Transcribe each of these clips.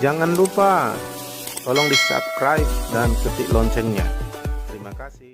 Jangan lupa tolong di subscribe dan ketik loncengnya. Terima kasih.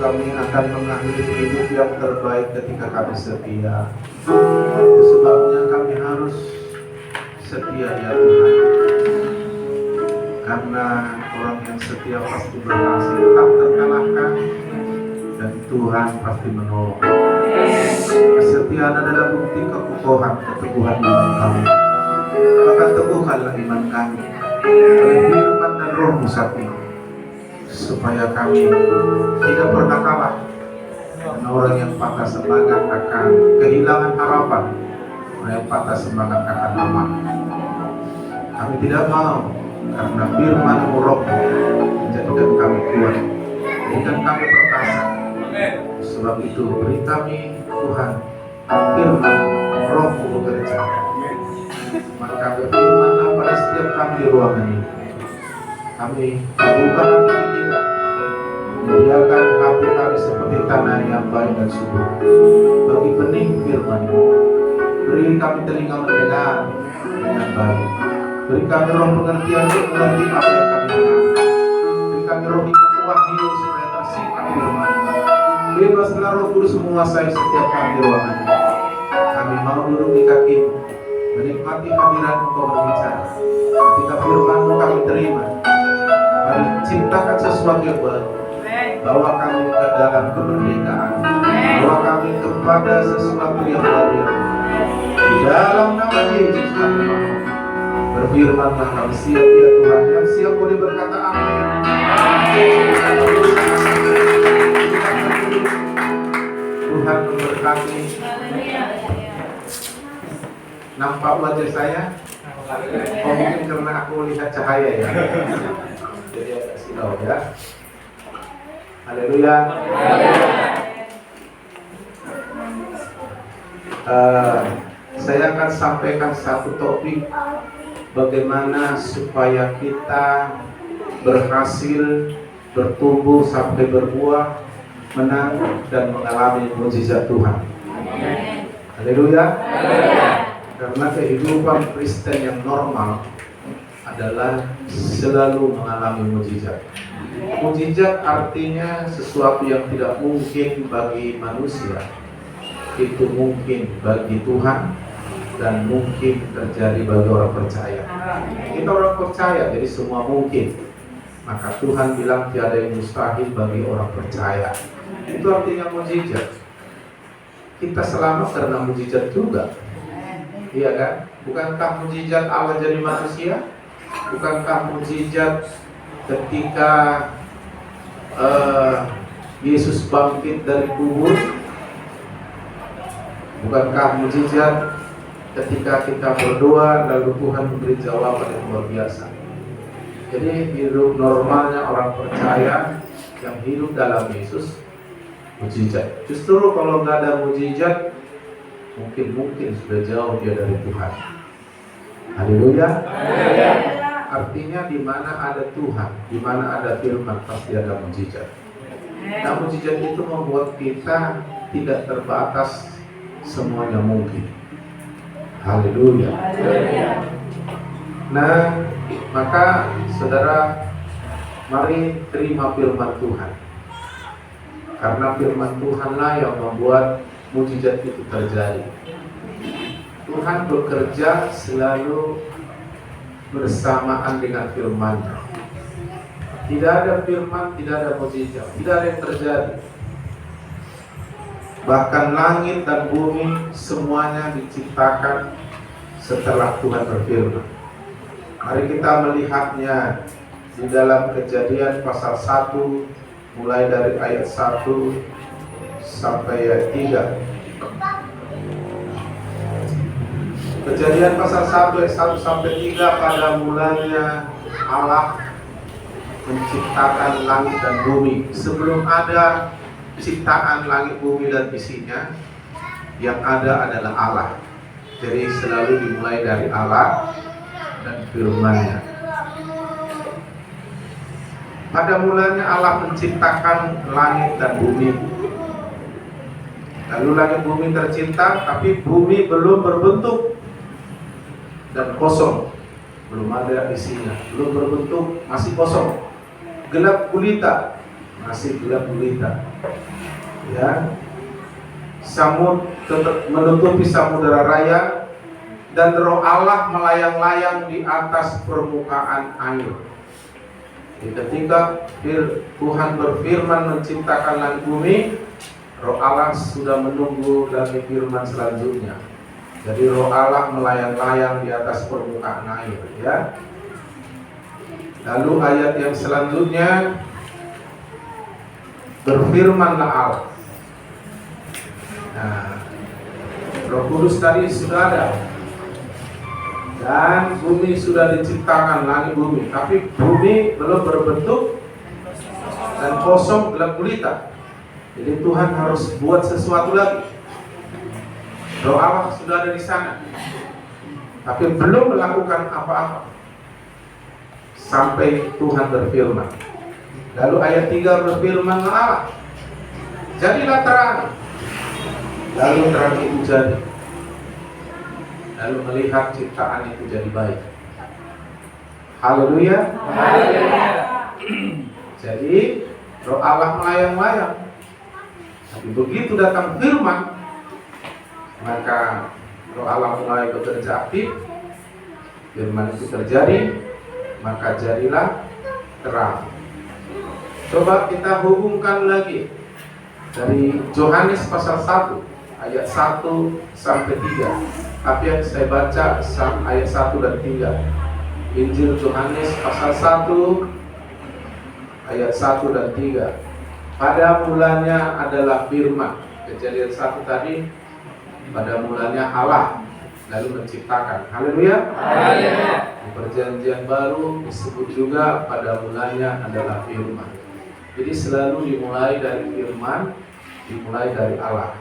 Kami akan mengakhiri hidup yang terbaik ketika kami setia. Itu sebabnya kami harus setia ya Tuhan. Karena orang yang setia pasti berhasil, tak terkalahkan, dan Tuhan pasti menolong. Kesetiaan adalah bukti kekokohan, keteguhan iman kami. Maka teguhkanlah iman kami oleh firman dan Roh-Mu saat ini, supaya kami tidak pernah kalah. Dan orang yang patah semangat akan kehilangan harapan, orang yang patah semangat akan aman. Kami tidak mau karena firman-Mu Roh menjadikan kami kuat, menjadikan kami perkasa. Sebab itu beri kami Tuhan firman Roh-Mu bekerja. Maka berfirmanlah pada setiap kami di ruangan ini. Kami buka hati kita, menyediakan hati kami seperti tanah yang baik dan subur bagi benih firman-Mu. Beri kami telinga mendengar dengan baik. Beri kami roh pengertian untuk mengerti apa yang kami dengar. Beri kami roh hikmat wahyu supaya tersirat firman-Mu. Bebaslah Roh Kudus menguasai setiap kami di ruangan ini. Kami mau duduk di kaki-Mu, menikmati hadirat-Mu Kau berbicara. Ketika firman-Mu kami terima, mari ciptakan sesuatu yang baru. Bawa kami ke dalam kemerdekaan, bawa kami kepada sesuatu yang baru. Di dalam nama Yesus kami mohon. Berfirmanlah kami siap ya Tuhan. Yang siap boleh berkata amin. Tuhan memberkati. Nampak wajah saya? Oh, mungkin karena aku lihat cahaya ya. Jadi agak silau ya. Haleluya. Saya akan sampaikan satu topik, bagaimana supaya kita berhasil bertumbuh sampai berbuah, menang dan mengalami mukjizat Tuhan. Haleluya. Karena kehidupan Kristen yang normal adalah selalu mengalami mukjizat. Mukjizat artinya sesuatu yang tidak mungkin bagi manusia, itu mungkin bagi Tuhan dan mungkin terjadi bagi orang percaya. Kita orang percaya, jadi semua mungkin. Maka Tuhan bilang tiada yang mustahil bagi orang percaya. Itu artinya mukjizat. Kita selamat karena mukjizat juga. Iya kan? Bukankah mukjizat Allah jadi manusia? Bukankah mukjizat ketika Yesus bangkit dari kubur? Bukankah mukjizat ketika kita berdoa lalu Tuhan memberi jawaban yang luar biasa? Jadi hidup normalnya orang percaya yang hidup dalam Yesus mukjizat. Justru kalau nggak ada mukjizat, mungkin sudah jauh dia dari Tuhan. Haleluya. Artinya di mana ada Tuhan, di mana ada firman, pasti ada mukjizat. Nah, mukjizat itu membuat kita tidak terbatas, semuanya mungkin. Haleluya. Nah, maka saudara, mari terima firman Tuhan. Karena firman Tuhanlah yang membuat mukjizat itu terjadi. Tuhan bekerja selalu bersamaan dengan firman-Nya. Tidak ada firman, tidak ada mukjizat, tidak ada yang terjadi. Bahkan langit dan bumi semuanya diciptakan setelah Tuhan berfirman. Mari kita melihatnya di dalam Kejadian pasal 1 mulai dari ayat 1 sampai ayat 3. Kejadian pasal 1 ayat 1 sampai 3, pada mulanya Allah menciptakan langit dan bumi. Sebelum ada ciptaan langit, bumi dan isinya, yang ada adalah Allah. Jadi selalu dimulai dari Allah dan firman-Nya. Pada mulanya Allah menciptakan langit dan bumi. Lalu langit bumi tercipta, tapi bumi belum berbentuk dan kosong, belum ada isinya, belum berbentuk, masih kosong, gelap gulita, masih gelap gulita. Ya, samud menutupi samudera raya, dan Roh Allah melayang-layang di atas permukaan air. Ketika Tuhan berfirman menciptakan langit bumi, Roh Allah sudah menunggu dari firman selanjutnya. Jadi Roh Allah melayang-layang di atas permukaan air, ya. Lalu ayat yang selanjutnya, berfirmanlah Allah. Nah, Roh Kudus tadi sudah ada. Dan bumi sudah diciptakan, langit bumi, tapi bumi belum berbentuk dan kosong gelap gulita. Jadi Tuhan harus buat sesuatu lagi. Roh Allah sudah ada di sana, tapi belum melakukan apa-apa sampai Tuhan berfirman. Lalu ayat 3 berfirman Allah, jadilah terang. Lalu terang itu jadi. Lalu melihat ciptaan itu jadi baik. Haleluya. Jadi roh Allah melayang-layang. Tapi begitu datang firman, maka roh Allah mulai bekerja aktif. Firman itu terjadi, maka jadilah terang. Coba kita hubungkan lagi dari Yohanes pasal 1 ayat 1 sampai 3. Tapi yang saya baca ayat 1 dan 3. Injil Yohanes pasal 1 ayat 1 dan 3. Pada mulanya adalah firman. Kejadian 1 tadi, pada mulanya Allah lalu menciptakan. Haleluya. Di perjanjian baru disebut juga pada mulanya adalah firman. Jadi selalu dimulai dari firman, dimulai dari Allah.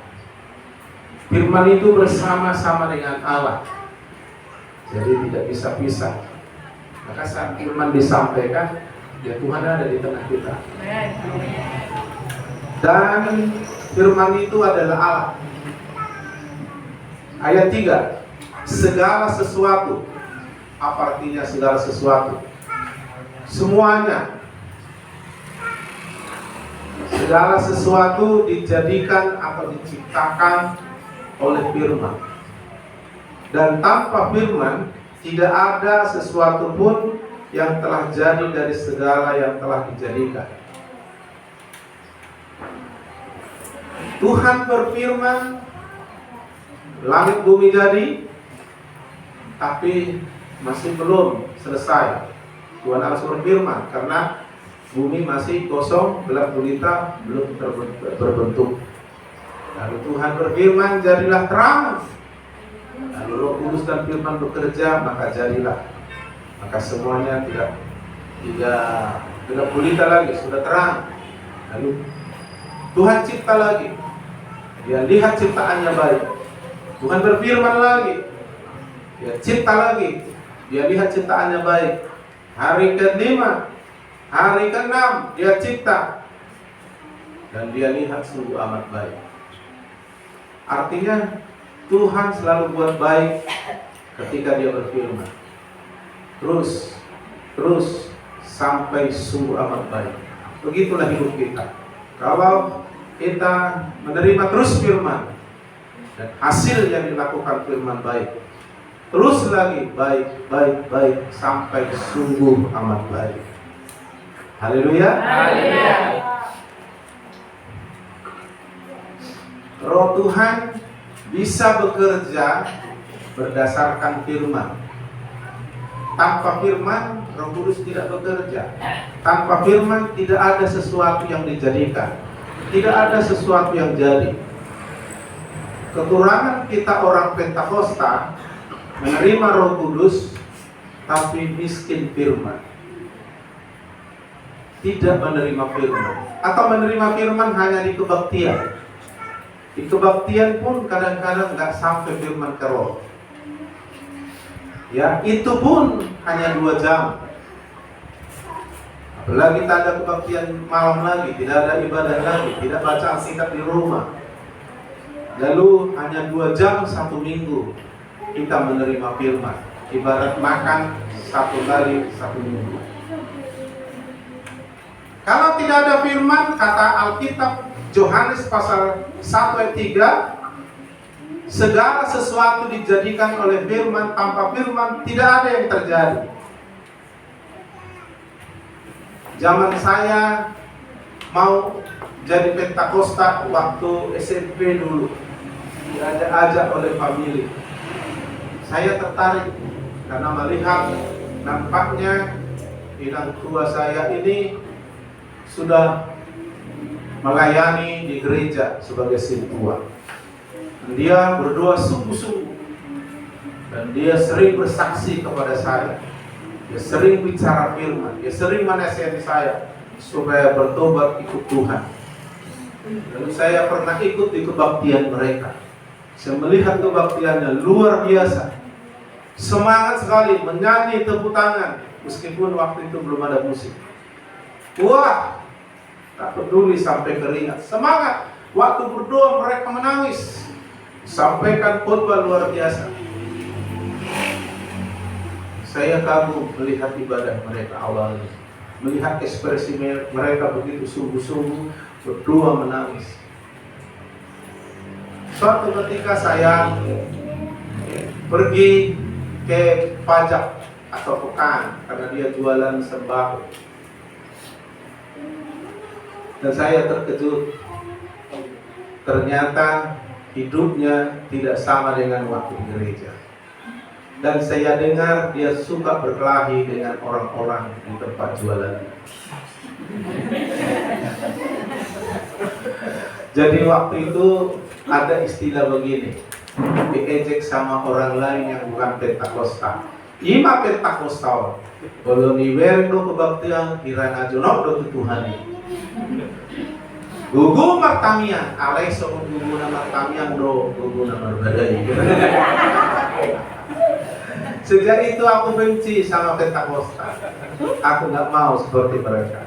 Firman itu bersama-sama dengan Allah, jadi tidak bisa pisah. Maka saat firman disampaikan, ya Tuhan ada di tengah kita. Dan firman itu adalah Allah. Ayat 3, segala sesuatu. Apa artinya segala sesuatu? Semuanya. Segala sesuatu dijadikan atau diciptakan oleh firman. Dan tanpa firman tidak ada sesuatu pun yang telah jadi dari segala yang telah dijadikan. Tuhan berfirman, langit bumi jadi, tapi masih belum selesai. Tuhan harus berfirman karena bumi masih kosong, gelap gulita, belum berbentuk. Lalu Tuhan berfirman, jadilah terang. Lalu Roh Kudus dan firman bekerja, maka jadilah. Maka semuanya tidak gulita lagi, sudah terang. Lalu Tuhan cipta lagi. Dia lihat ciptaannya baik. Tuhan berfirman lagi. Dia cipta lagi. Dia lihat ciptaannya baik. Hari ke-5, hari ke-6 dia cipta. Dan dia lihat sungguh amat baik. Artinya Tuhan selalu buat baik ketika dia berfirman. Terus sampai sungguh amat baik. Begitulah hidup kita. Kalau kita menerima terus firman dan hasil yang dilakukan firman baik, terus lagi baik sampai sungguh amat baik. Haleluya. Roh Tuhan bisa bekerja berdasarkan firman. Tanpa firman, Roh Kudus tidak bekerja. Tanpa firman tidak ada sesuatu yang dijadikan. Tidak ada sesuatu yang jadi. Kekurangan kita orang Pentakosta menerima Roh Kudus tapi miskin firman. Tidak menerima firman, atau menerima firman hanya di kebaktian. Di kebaktian pun kadang-kadang nggak sampai firman ke roh. Ya, itu pun hanya 2 jam. Apalagi tak ada kebaktian malam lagi, tidak ada ibadah lagi, tidak baca Alkitab di rumah. Lalu hanya 2 jam 1 minggu kita menerima firman. Ibarat makan 1 kali 1 minggu. Kalau tidak ada firman, kata Alkitab Yohanes pasal 1 ayat 3, segala sesuatu dijadikan oleh firman, tanpa firman tidak ada yang terjadi. Zaman saya mau jadi Pentakosta waktu SMP dulu, diajak oleh famili. Saya tertarik karena melihat nampaknya inang tua saya ini sudah melayani di gereja sebagai sintua. Dia berdoa sungguh-sungguh. Dan dia sering bersaksi kepada saya. Dia sering bicara firman. Dia sering menasihati saya supaya bertobat ikut Tuhan. Lalu saya pernah ikut di kebaktian mereka. Saya melihat kebaktiannya luar biasa. Semangat sekali menyanyi, tepuk tangan, meskipun waktu itu belum ada musik. Wah, tak peduli sampai keringat. Semangat. Waktu berdoa mereka menangis. Sampaikan khotbah luar biasa. Saya kagum melihat ibadah mereka awalnya, melihat ekspresi mereka begitu sungguh-sungguh berdoa menangis. Suatu ketika saya pergi ke pajak atau pekan karena dia jualan sembako, dan saya terkejut. Ternyata hidupnya tidak sama dengan waktu di gereja. Dan saya dengar dia suka berkelahi dengan orang-orang di tempat jualan. Jadi waktu itu ada istilah begini, diejek sama orang lain yang bukan Pentakosta. Ima Pentakostal, kalau niwerno kebaktian kirana jonok do Tuhani. Gugu martamian, alai sama gugu na martamian do gugu na marbadai. Sejak itu aku benci sama Pentakosta. Aku nggak mau seperti mereka.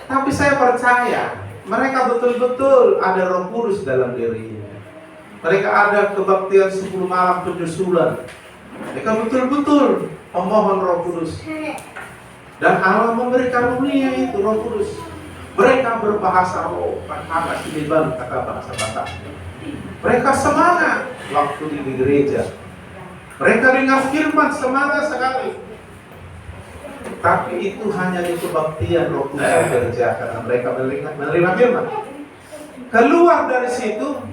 Tapi saya percaya mereka betul-betul ada Roh Kudus dalam dirinya. Mereka ada kebaktian 10 malam penyusulan. Mereka betul-betul memohon Roh Kudus. Dan Allah memberi karunia itu Roh Kudus. Mereka berbahasa roh, kata siliban, kata bahasa Batak. Mereka semangat waktu di gereja. Mereka dengar firman semangat sekali. Tapi itu hanya di kebaktian Roh Kudus bekerja karena mereka menerima firman. Keluar dari situ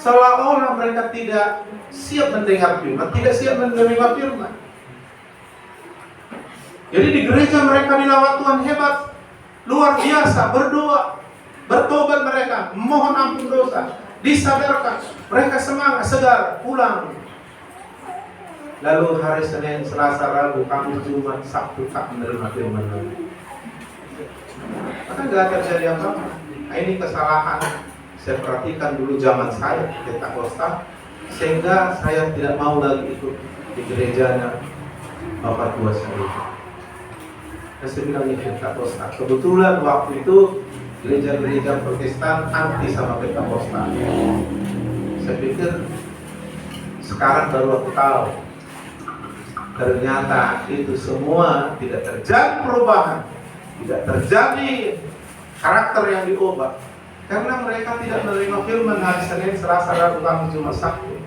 seolah-olah mereka tidak siap mendengar firman, tidak siap menerima firman. Jadi di gereja mereka dilawat Tuhan hebat, luar biasa, berdoa, bertobat mereka, mohon ampun dosa, disadarkan, mereka semangat, segar, pulang. Lalu hari Senin, Selasa, Rabu, Kamis, Jumat, Sabtu tak menerima firman lagi. Maka nggak terjadi apa-apa. Nah, ini kesalahan. Saya perhatikan dulu zaman saya Pentakosta, sehingga saya tidak mau lagi ikut di gerejanya Bapak tua saya. Saya bilang ini Pentakosta. Kebetulan waktu itu gereja-gereja Protestan anti sama Pentakosta. Saya pikir sekarang baru aku tahu. Ternyata itu semua tidak terjadi perubahan, tidak terjadi karakter yang diubah, karena mereka tidak menerima firman hari Senin, Selasa, Rabu, Kamis, Jumat, Sabtu.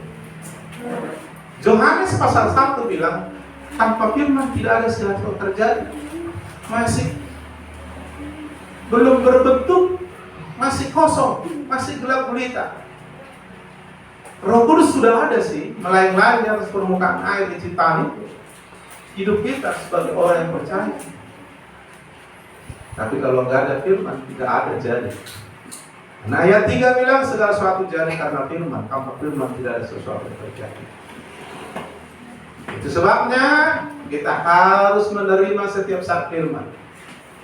Yohanes pasal 1 bilang tanpa firman tidak ada sesuatu terjadi. Masih belum berbentuk, masih kosong, masih gelap gulita. Roh Kudus sudah ada sih, melayang-layang di atas permukaan air diciptakan itu. Hidup kita sebagai orang yang percaya. Tapi kalau nggak ada firman, tidak ada jadi. Nah, ayat 3 bilang segala sesuatu jadi karena firman. Tanpa firman tidak ada sesuatu yang terjadi. Itu sebabnya kita harus menerima setiap saat firman,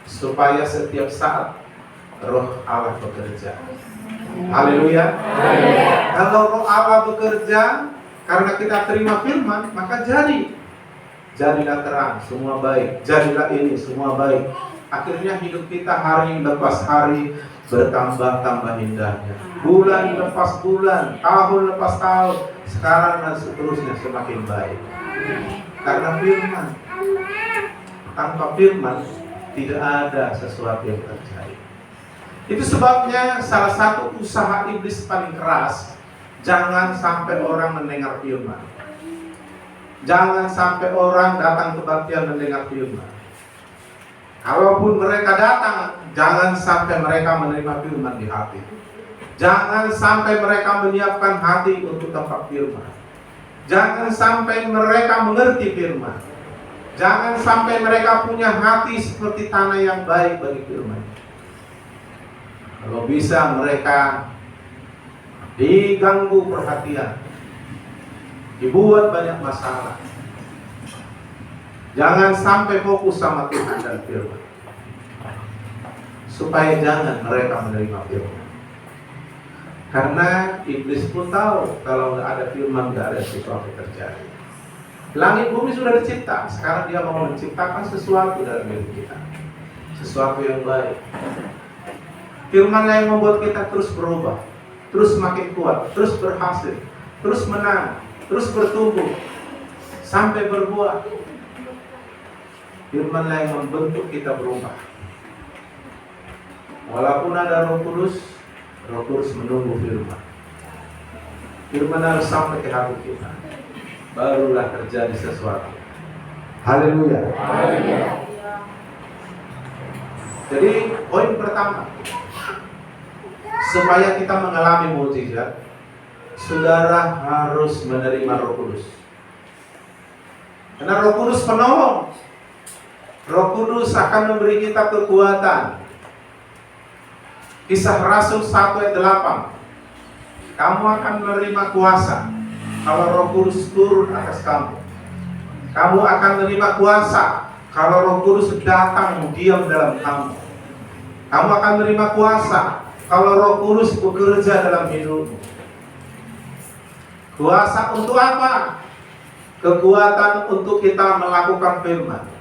supaya setiap saat Roh Allah bekerja. Haleluya. Kalau Roh Allah bekerja, karena kita terima firman, maka jadilah terang, semua baik. Jadilah ini, semua baik. Akhirnya hidup kita hari lepas hari bertambah-tambah indahnya. Bulan lepas bulan, tahun lepas tahun, sekarang dan seterusnya semakin baik. Karena firman. Tanpa firman tidak ada sesuatu yang terjadi. Itu sebabnya salah satu usaha iblis paling keras, jangan sampai orang mendengar firman. Jangan sampai orang datang kebaktian mendengar firman. Kalaupun mereka datang, jangan sampai mereka menerima firman di hati. Jangan sampai mereka menyiapkan hati untuk tempat firman. Jangan sampai mereka mengerti firman. Jangan sampai mereka punya hati seperti tanah yang baik bagi firman. Kalau bisa mereka diganggu perhatian, dibuat banyak masalah. Jangan sampai fokus sama Tuhan dan firman, supaya jangan mereka menerima firman. Karena iblis pun tahu kalau nggak ada firman nggak ada sesuatu terjadi. Langit bumi sudah dicipta, sekarang dia mau menciptakan sesuatu dalam diri kita, sesuatu yang baik. Firman yang membuat kita terus berubah, terus semakin kuat, terus berhasil, terus menang, terus bertumbuh, sampai berbuah. Firman yang membentuk kita berubah. Walaupun ada Roh Kudus menunggu firman. Firman harus sampai ke hati kita, barulah terjadi sesuatu. Haleluya. Jadi poin pertama, supaya kita mengalami mukjizat, saudara harus menerima Roh Kudus. Karena Roh Kudus penolong. Roh Kudus akan memberi kita kekuatan. Kisah Rasul 1 ayat 8. Kamu akan menerima kuasa kalau Roh Kudus turun atas kamu. Kamu akan menerima kuasa kalau Roh Kudus datang diam dalam kamu. Kamu akan menerima kuasa kalau Roh Kudus bekerja dalam hidupmu. Kuasa untuk apa? Kekuatan untuk kita melakukan firman.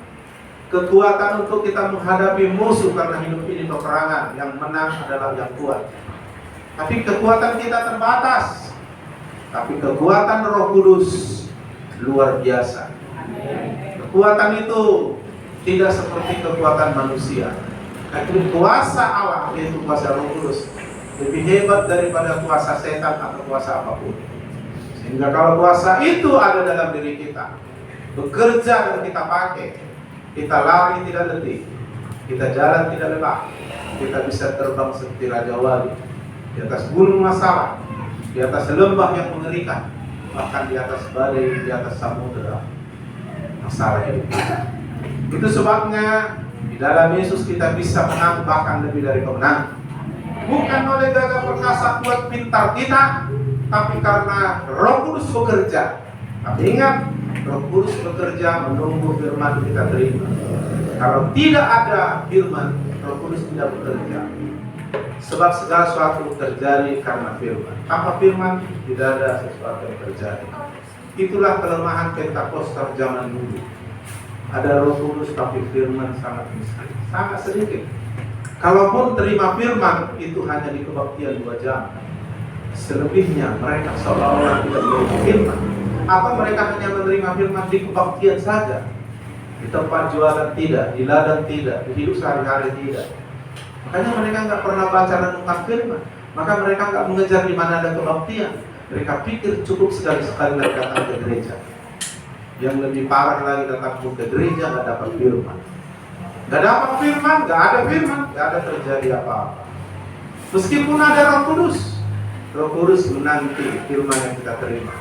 Kekuatan untuk kita menghadapi musuh, karena hidup ini peperangan, yang menang adalah yang kuat. Tapi kekuatan kita terbatas. Tapi kekuatan Roh Kudus luar biasa. Kekuatan itu tidak seperti kekuatan manusia. Tapi kuasa Allah, yaitu kuasa Roh Kudus, lebih hebat daripada kuasa setan atau kuasa apapun. Sehingga kalau kuasa itu ada dalam diri kita, bekerja dan kita pakai, kita lari tidak letih, kita jalan tidak lelah, kita bisa terbang seperti Raja Wali di atas gunung masalah, di atas lembah yang mengerikan, bahkan di atas badai, di atas samudera masalah hidup kita. Itu sebabnya di dalam Yesus kita bisa menang, bahkan lebih dari pemenang. Bukan oleh gagah perkasa kuat pintar kita, tapi karena Roh Kudus bekerja. Tapi ingat, Roh Kudus bekerja menunggu firman kita terima. Kalau tidak ada firman, Roh Kudus tidak bekerja. Sebab segala sesuatu terjadi karena firman. Tanpa firman tidak ada sesuatu yang terjadi. Itulah kelemahan Pentakosta zaman dulu. Ada Roh Kudus tapi firman sangat sedikit. Kalaupun terima firman, itu hanya di kebaktian 2 jam. Selebihnya mereka seolah-olah tidak menerima firman, atau mereka hanya menerima firman di kebaktian saja. Di tempat jualan tidak, di ladang tidak, di hidup sehari-hari tidak. Makanya mereka nggak pernah baca renungan firman. Maka mereka nggak mengejar di mana ada kebaktian. Mereka pikir cukup sekali-sekali lagi datang ke gereja. Yang lebih parah lagi, datang ke gereja nggak dapat firman. Nggak dapat firman, nggak ada firman, nggak ada terjadi apa-apa. Meskipun ada Roh Kudus menanti firman yang kita terima.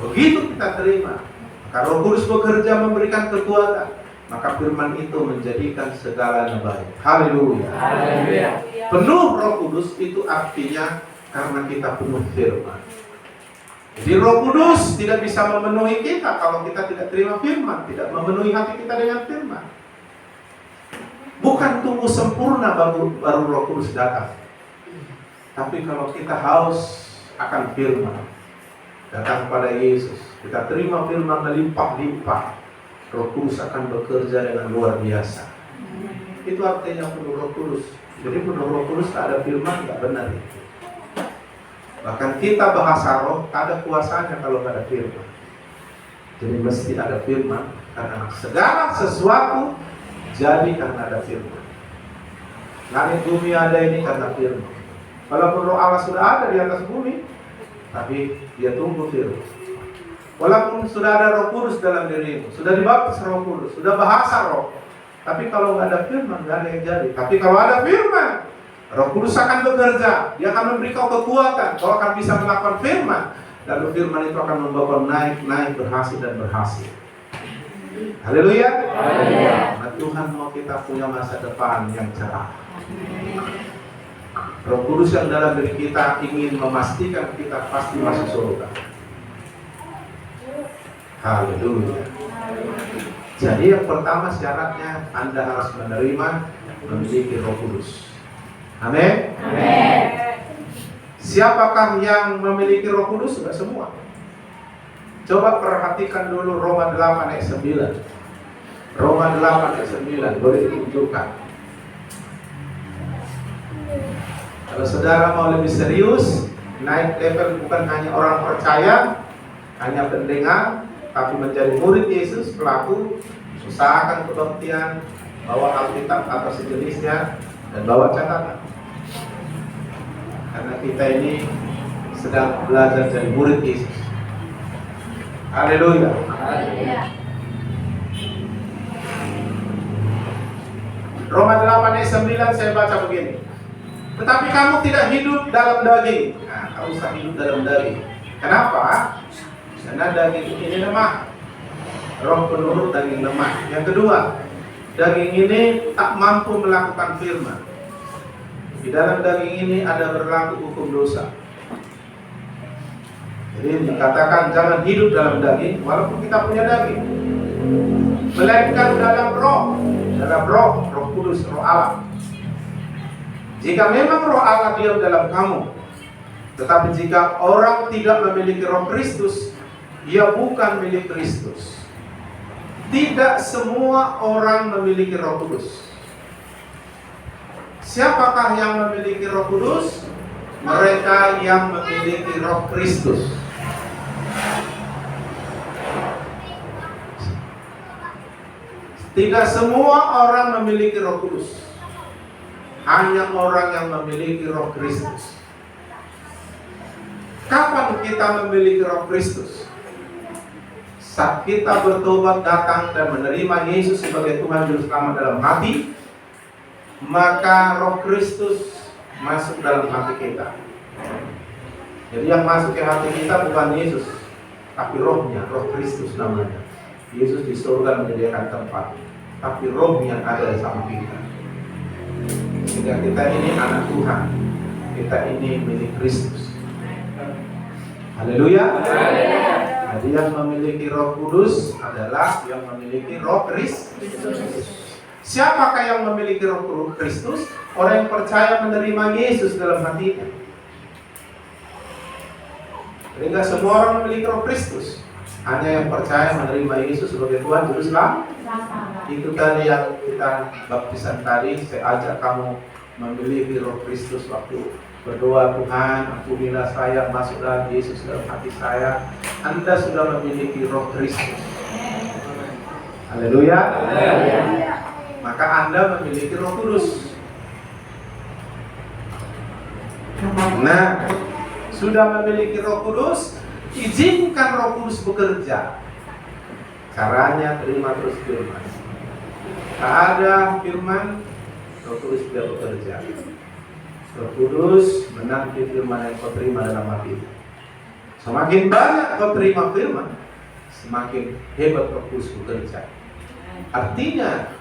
Begitu kita terima, maka Roh Kudus bekerja memberikan kekuatan, maka firman itu menjadikan segalanya baik. Haleluya. Penuh Roh Kudus itu artinya karena kita penuh firman. Jadi Roh Kudus tidak bisa memenuhi kita kalau kita tidak terima firman, tidak memenuhi hati kita dengan firman. Bukan tunggu sempurna baru Roh Kudus datang. Tapi kalau kita haus akan firman, datang pada Yesus, kita terima firman melimpah-limpah, Roh Kudus akan bekerja dengan luar biasa. Itu artinya penuh Roh Kudus. Jadi penuh Roh Kudus tak ada firman, tak benar itu. Bahkan kita bahasa roh, tak ada kuasanya kalau tak ada firman. Jadi mesti ada firman, karena segala sesuatu jadi karena ada firman. Langit bumi ada ini karena firman. Walaupun Roh Allah sudah ada di atas bumi, tapi dia tunggu firman. Walaupun sudah ada Roh Kudus dalam dirimu, sudah dibaptis Roh Kudus, sudah bahasa roh, tapi kalau nggak ada firman, nggak ada yang jadi. Tapi kalau ada firman, Roh Kudus akan bekerja. Dia akan memberi kau kekuatan, kau akan bisa melakukan firman. Lalu firman itu akan membawa kau naik, berhasil dan berhasil. Haleluya. Nah, Tuhan mau kita punya masa depan yang cerah. Roh Kudus yang dalam diri kita ingin memastikan kita pasti masuk surga. Haleluya. Jadi yang pertama syaratnya Anda harus menerima memiliki Roh Kudus. Amin. Siapakah yang memiliki Roh Kudus? Sudah semua. Coba perhatikan dulu Roma 8 ayat 9. Roma 8 ayat 9 boleh ditunjukkan. Kalau saudara mau lebih serius, naik level bukan hanya orang percaya, hanya pendengar, tapi menjadi murid Yesus, pelaku, usahakan kebaktian, bawa Alkitab atau sejenisnya, dan bawa catatan. Karena kita ini sedang belajar jadi murid Yesus. Haleluya. Roma 8 ayat 9 saya baca begini. Tetapi kamu tidak hidup dalam daging. Nah, kamu usah hidup dalam daging. Kenapa? Karena daging ini lemah. Roh penurut daging lemah. Yang kedua, daging ini tak mampu melakukan firman. Di dalam daging ini ada berlaku hukum dosa. Jadi dikatakan jangan hidup dalam daging, walaupun kita punya daging, melainkan dalam roh kudus, roh Allah. Jika memang roh Allah diam dalam kamu, tetapi jika orang tidak memiliki roh Kristus, ia bukan milik Kristus. Tidak semua orang memiliki roh kudus. Siapakah yang memiliki roh kudus? Mereka yang memiliki roh Kristus. Tidak semua orang memiliki roh kudus. Hanya orang yang memiliki roh Kristus. Kapan kita memiliki roh Kristus? Saat kita bertobat datang dan menerima Yesus sebagai Tuhan Juru Selamat dalam hati, maka roh Kristus masuk dalam hati kita. Jadi yang masuk ke hati kita bukan Yesus, tapi rohnya, roh Kristus namanya. Yesus di surga menyediakan tempat, tapi rohnya ada sama kita. Sehingga kita ini anak Tuhan, kita ini milik Kristus. Haleluya. Jadi yang memiliki roh kudus adalah yang memiliki roh Kristus. Siapakah yang memiliki roh Kristus? Orang yang percaya menerima Yesus dalam hatinya. Jadi tidak semua orang memiliki roh Kristus. Hanya yang percaya menerima Yesus sebagai Tuhan Juru Selamat. Itu tadi yang kita baptisan tadi. Saya ajak kamu memiliki roh Kristus waktu berdoa, Tuhan ampunilah saya, masuk dalam Yesus dalam hati saya. Anda sudah memiliki roh Kristus. Haleluya. Maka Anda memiliki roh kudus. Nah, sudah memiliki roh kudus, izinkan roh kudus bekerja. Caranya terima terus firman. Tak ada firman, roh kudus tidak bekerja. Roh kudus menanti firman yang kau terima dalam hati. Semakin banyak kau terima firman, semakin hebat roh kudus bekerja. Artinya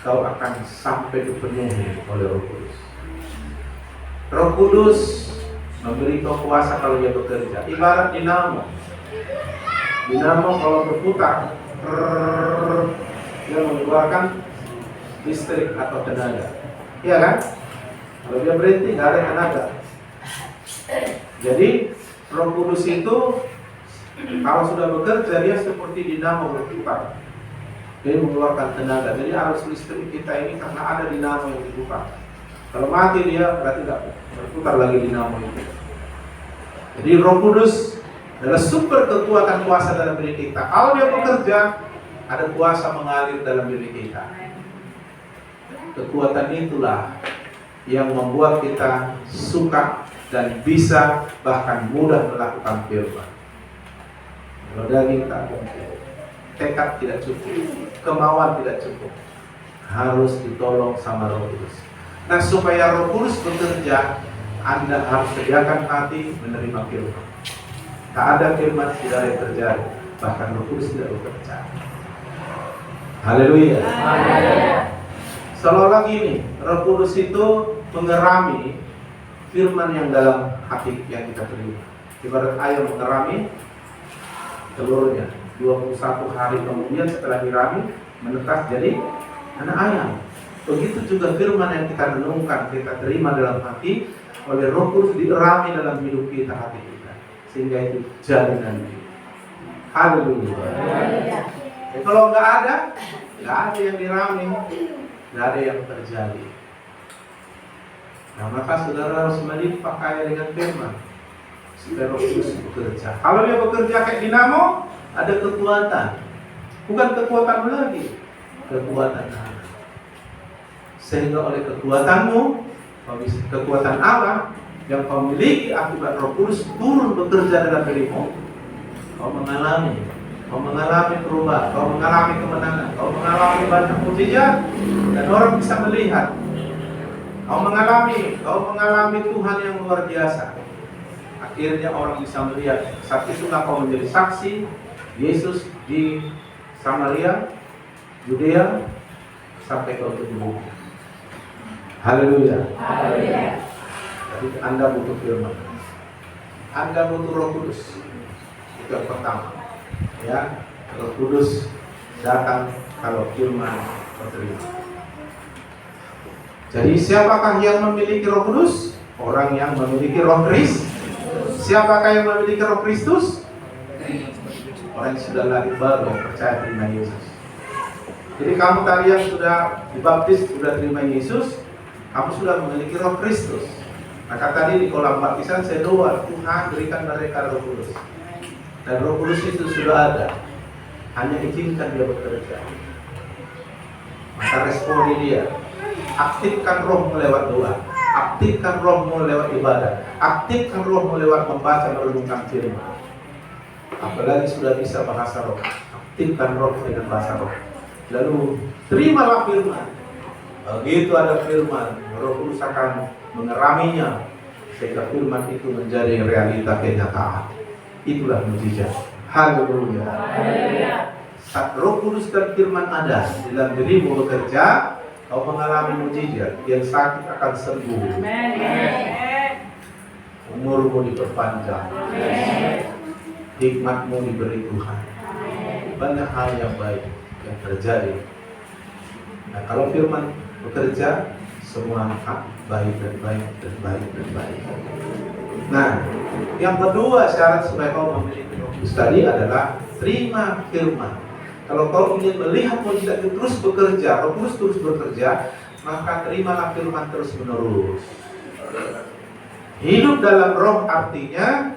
kau akan sampai dipenuhi oleh roh kudus. Roh kudus memberi kau kuasa kalau dia bekerja. Ibarat dinamo. Dinamo kalau berputar, dia mengeluarkan listrik atau tenaga. Iya kan? Kalau dia berhenti, nggak ada tenaga. Jadi roh kudus itu kalau sudah bekerja, dia seperti dinamo berputar. Dia mengeluarkan tenaga. Jadi arus listrik kita ini karena ada dinamo yang dibuka. Kalau mati dia berarti tidak berputar lagi dinamo itu. Jadi roh kudus adalah sumber kekuatan kuasa dalam diri kita. Kalau dia bekerja, ada kuasa mengalir dalam diri kita. Kekuatan itulah yang membuat kita suka dan bisa bahkan mudah melakukan firman. Kalau daging tak mungkin, tekad tidak cukup, kemauan tidak cukup, harus ditolong sama roh kudus. Nah, supaya roh kudus bekerja, Anda harus sediakan hati menerima firman. Tak ada firman tidak ada yang terjadi, bahkan roh kudus tidak bekerja. Haleluya. Seolah-olah gini, roh kudus itu mengerami firman yang dalam hati yang kita terima. Ibarat ayam mengerami telurnya. 21 hari kemudian setelah dirami menetas jadi anak ayam. Begitu juga firman yang kita renungkan, kita terima dalam hati oleh Roh Kudus, dirami dalam hidup kita, hati kita, sehingga itu jalinan hidup. Haleluya. Kalau nggak ada yang dirami, nggak ada yang terjadi. Nah, maka saudara harus melipat kaya dengan firman supaya Roh Kudus bekerja. Kalau dia bekerja kayak dinamo, ada kekuatan. Bukan kekuatan lagi, kekuatan Allah. Sehingga oleh kekuatanmu, kekuatan Allah yang kau miliki akibat Roh Kudus turun bekerja dalam dirimu, kau mengalami perubahan, kau mengalami kemenangan, kau mengalami banyak mukjizat, dan orang bisa melihat. Kau mengalami Tuhan yang luar biasa. Akhirnya orang bisa melihat. Saat itulah kau menjadi saksi Yesus di Samaria, Yudea, sampai kau tumbuh. Haleluya. Jadi Anda butuh firman, Anda butuh Roh Kudus. Itu yang pertama. Ya, Roh Kudus datang kalau firman terima. Jadi siapakah yang memiliki Roh Kudus? Orang yang memiliki Roh Kristus. Siapakah yang memiliki Roh Kristus? Orang yang sudah lahir baru, yang percaya terima Yesus. Jadi kamu tadi yang sudah dibaptis, sudah terima Yesus, kamu sudah memiliki Roh Kristus. Maka tadi di kolam baptisan saya doa, Tuhan berikan mereka Roh Kudus. Dan Roh Kudus itu sudah ada, hanya izinkan dia bekerja. Maka responi dia, aktifkan rohmu lewat doa, aktifkan rohmu lewat ibadah, aktifkan rohmu lewat membaca merenungkan firman. Apalagi sudah bisa bahasa roh, aktifkan roh dengan bahasa roh. Lalu terimalah firman. Begitu ada firman, Roh Kudus akan mengeraminya sehingga firman itu menjadi realita kenyataan. Itulah mujizat. Haleluya. Saat Roh Kudus dan firman ada di dalam dirimu bekerja, kau mengalami mujizat. Yang sakit akan sembuh. Umurmu diperpanjang. Hikmatmu diberi Tuhan. Banyak hal yang baik yang terjadi. Nah, kalau firman bekerja, semua baik dan baik dan baik dan baik. Nah, yang kedua syarat supaya kau memiliki Roh Kudus tadi adalah terima firman. Kalau kau ingin melihat mujizat itu terus bekerja, Roh Kudus terus bekerja, maka terimalah firman terus menerus. Hidup dalam Roh artinya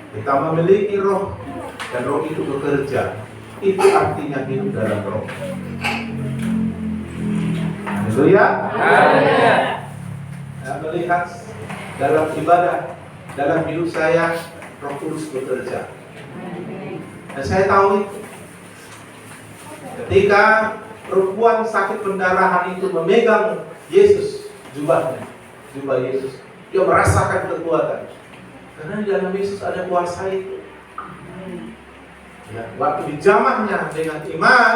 kita memiliki Roh dan Roh itu bekerja. Itu artinya hidup dalam Roh. Haleluya. Saya melihat dalam ibadah, dalam hidup saya, Roh Kudus bekerja. Dan saya tahu itu. Ketika perempuan sakit pendarahan itu memegang Yesus, jubah Yesus, dia merasakan kekuatan. Karena di dalam Yesus ada kuasa itu. Ya, waktu dijamahnya dengan iman,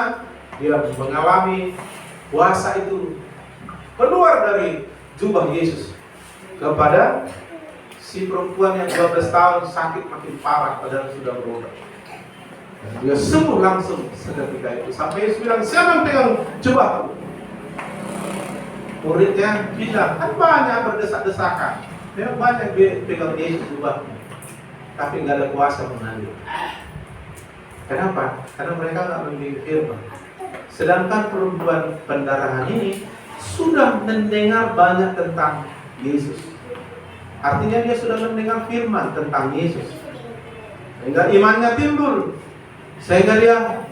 dia mengalami kuasa itu keluar dari jubah Yesus kepada si perempuan yang 12 tahun sakit makin parah padahal sudah berobat. Dia sembuh langsung seketika itu. Sampai Yesus bilang, siapa yang pegang jubahku? Muridnya bilang, kan banyak berdesak-desakan. Memang banyak pegang Yesus jubahnya, tapi nggak ada kuasa mengalir. Kenapa? Karena mereka nggak memiliki firman. Sedangkan perempuan pendarahan ini sudah mendengar banyak tentang Yesus. Artinya dia sudah mendengar firman tentang Yesus, sehingga imannya timbul, sehingga dia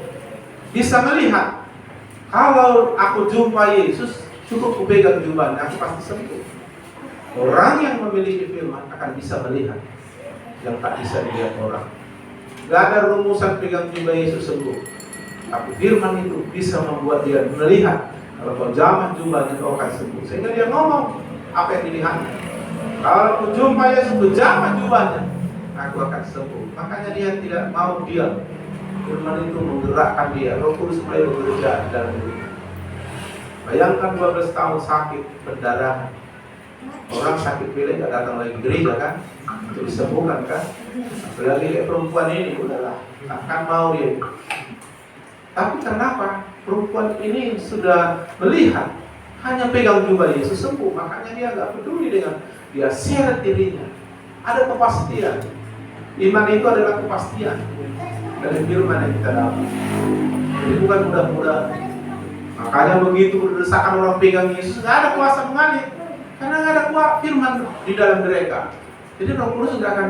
bisa melihat, kalau aku jumpa Yesus, cukup ku pegang jubahnya, aku pasti sembuh. Orang yang memiliki firman akan bisa melihat yang tak bisa dilihat orang. Gak ada rumusan pegang jubah Yesus sembuh, tapi firman itu bisa membuat dia melihat, kalau kau jamah jubahnya kau akan sembuh. Sehingga dia ngomong apa yang dilihatnya. Kalau aku jumpa Yesus, ku jamah jubahnya, aku akan sembuh. Makanya dia tidak mau diam. Firman itu menggerakkan dia. Roh Kudus mulai bekerja dalam dirinya. Bayangkan 12 tahun sakit pendarahan. Orang sakit pilek gak datang lagi gereja kan, untuk disembuhkan kan. Apalagi perempuan ini udahlah, takkan mau dia Tapi kenapa perempuan ini sudah melihat, hanya pegang jubah Yesus sembuh, makanya dia nggak peduli dengan dia seret dirinya. Ada kepastian. Iman itu adalah kepastian dari firman yang kita dapat. Jadi bukan mudah-mudah. Makanya begitu berdesakan orang pegang Yesus, nggak ada kuasa mengalir, karena nggak ada kuasa firman di dalam mereka. Jadi Roh Kudus nggak akan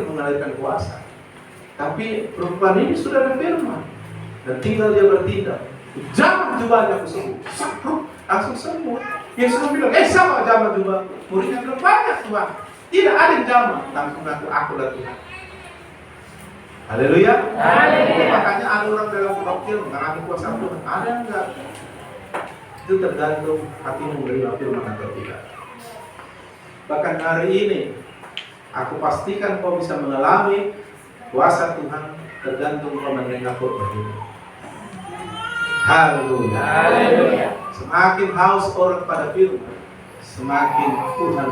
mengalirkan kuasa. Tapi perempuan ini sudah ada firman dan tinggal dia bertindak. Jamah jubahnya aku sembuh, langsung sembuh. Yesus bilang, siapa jamah jubah? Muridnya bilang, banyak Tuhan. Tidak ada yang jamah. Langsung aku lah Tuhan. Haleluya. Makanya ada orang dalam dokter mengalami kuasa Tuhan. Ada enggak? Itu tergantung hatimu menerima firman atau tidak. Bahkan hari ini, aku pastikan kau bisa mengalami kuasa Tuhan tergantung kau mendengar khotbah ini. Haleluya. Semakin haus orang pada firman, semakin Tuhan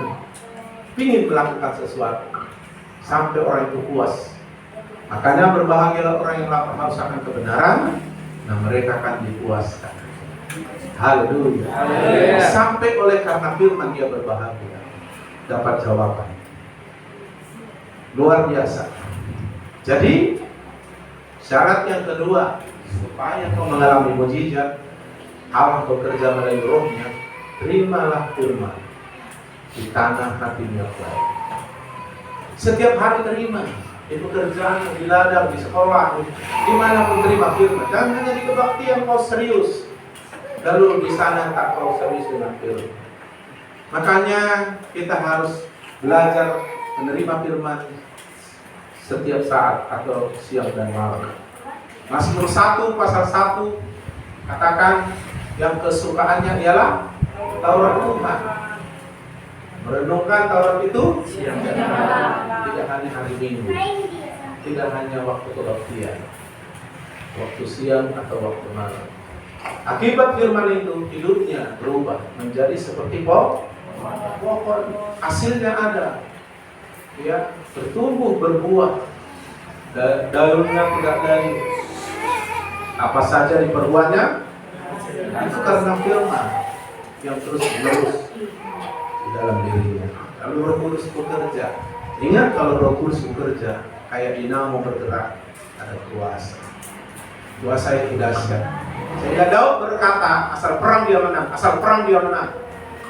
ingin melakukan sesuatu sampai orang itu puas. Makanya berbahagialah orang yang lapar haus akan kebenaran, nah mereka akan dipuaskan. Haleluya. Sampai oleh karena firman dia berbahagia, dapat jawaban. Luar biasa. Jadi syarat yang kedua, supaya kau mengalami mujizat, Allah bekerja melalui rohnya, terimalah firman di tanah hatimu yang baik. Setiap hari terima, di pekerjaan, di ladang, di sekolah, di mana pun terima firman. Jangan hanya di kebaktian kau serius, lalu di sana tak kau serius dengan firman. Makanya kita harus belajar menerima firman setiap saat atau siang dan malam. Mazmur 1 pasal 1 katakan yang kesukaannya ialah Taurat Tuhan. Merenungkan Taurat itu siang dan malam, tidak hanya hari Minggu, tidak hanya waktu kebaktian, waktu siang atau waktu malam. Akibat firman itu hidupnya berubah menjadi seperti pohon, hasilnya ada, ya, bertumbuh berbuah, daunnya tidak layu. Apa saja diperbuatnya itu karena firman yang terus menerus di dalam dirinya. Lalu Roh Kudus bekerja. Ingat, kalau Roh Kudus bekerja kayak dinamo bergerak, ada kuasa. Kuasa yang dahsyat. Sehingga Daud berkata, asal perang dia menang, asal perang dia menang.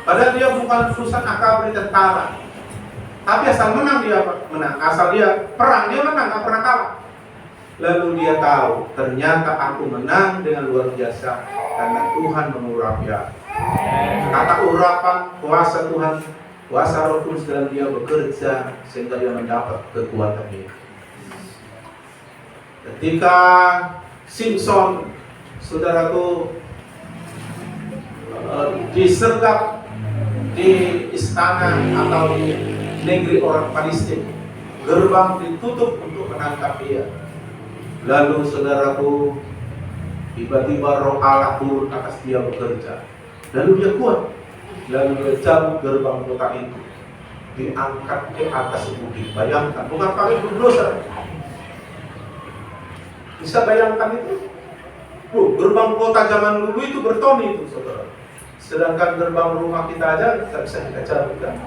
Padahal dia bukan utusan akabri tentara, tapi asal menang dia menang, asal dia perang dia menang, gak pernah kalah. Lalu dia tahu, ternyata aku menang dengan luar biasa karena Tuhan mengurapi aku. Kata urapan, kuasa Tuhan, kuasa Roh Kudus dalam dia bekerja sehingga dia mendapat kekuatan itu. Ketika Simpson, saudaraku, disergap di istana atau di negeri orang Palestina, gerbang ditutup untuk menangkap dia. Lalu saudaraku, tiba-tiba Roh Allah turun atas dia bekerja. Lalu dia kuat. Lalu dia cabut gerbang kota itu, diangkat ke atas bukit. Bayangkan, bukan pakai bulldozer. Bisa bayangkan itu? Gerbang kota zaman dulu itu bertoni itu, saudara. Sedangkan gerbang rumah kita aja tidak bisa kita cabutkan.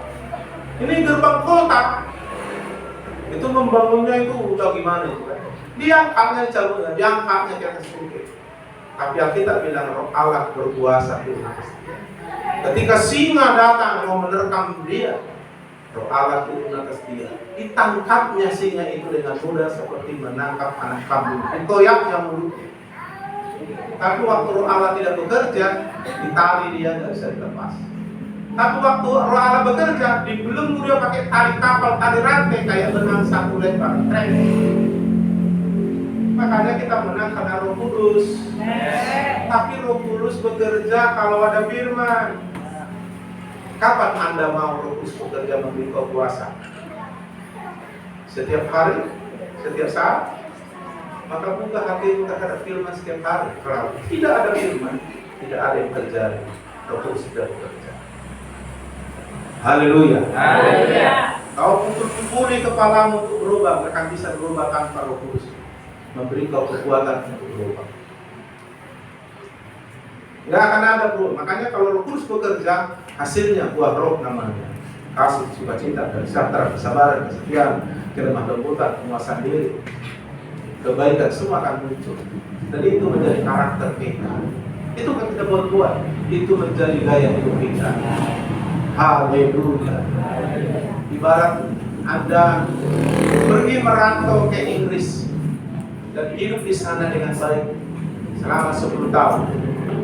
Ini gerbang kota. Itu membangunnya itu udah gimana itu kan? Diangkatnya cabutnya, diangkatnya ke atas bukit. Tapi Alkitab bilang Roh Allah berkuasa di atas dia. Ketika singa datang mau menerkam dia, Roh Allah turun atas dia. Ditangkapnya singa itu dengan mudah seperti menangkap anak kambing. Dikoyaknya mulutnya. Tapi waktu Roh Allah tidak bekerja, ditali dia nggak bisa dilepas. Tapi waktu Roh Allah bekerja, dibelenggu dia pakai tali kapal, tali rantai kayak benang satu lebar. Makanya kita menang karena Roh Kudus. Tapi Roh Kudus bekerja kalau ada firman. Kapan Anda mau Roh Kudus bekerja memberi kau kuasa? Setiap hari? Setiap saat? Maka buka hatimu terhadap firman setiap hari. Kalau tidak ada firman, tidak ada yang terjadi. Roh Kudus sudah bekerja. Haleluya. Kau pukul-pukuli kepalamu untuk berubah, akan bisa berubah tanpa Roh Kudus memberi kau kekuatan untuk berubah. Nggak akan ada bro. Makanya kalau Roh Kudus bekerja, hasilnya buah roh namanya. Kasih, sukacita, dan sejahtera, kesabaran, kesetiaan, kelemah lembutan, penguasaan diri, kebaikan semua akan muncul. Dan itu menjadi karakter kita. Itu kan kita buat. Itu menjadi gaya hidup kita. Haleluya. Ibarat Anda pergi merantau ke Inggris dan hidup di sana dengan baik selama 10 tahun.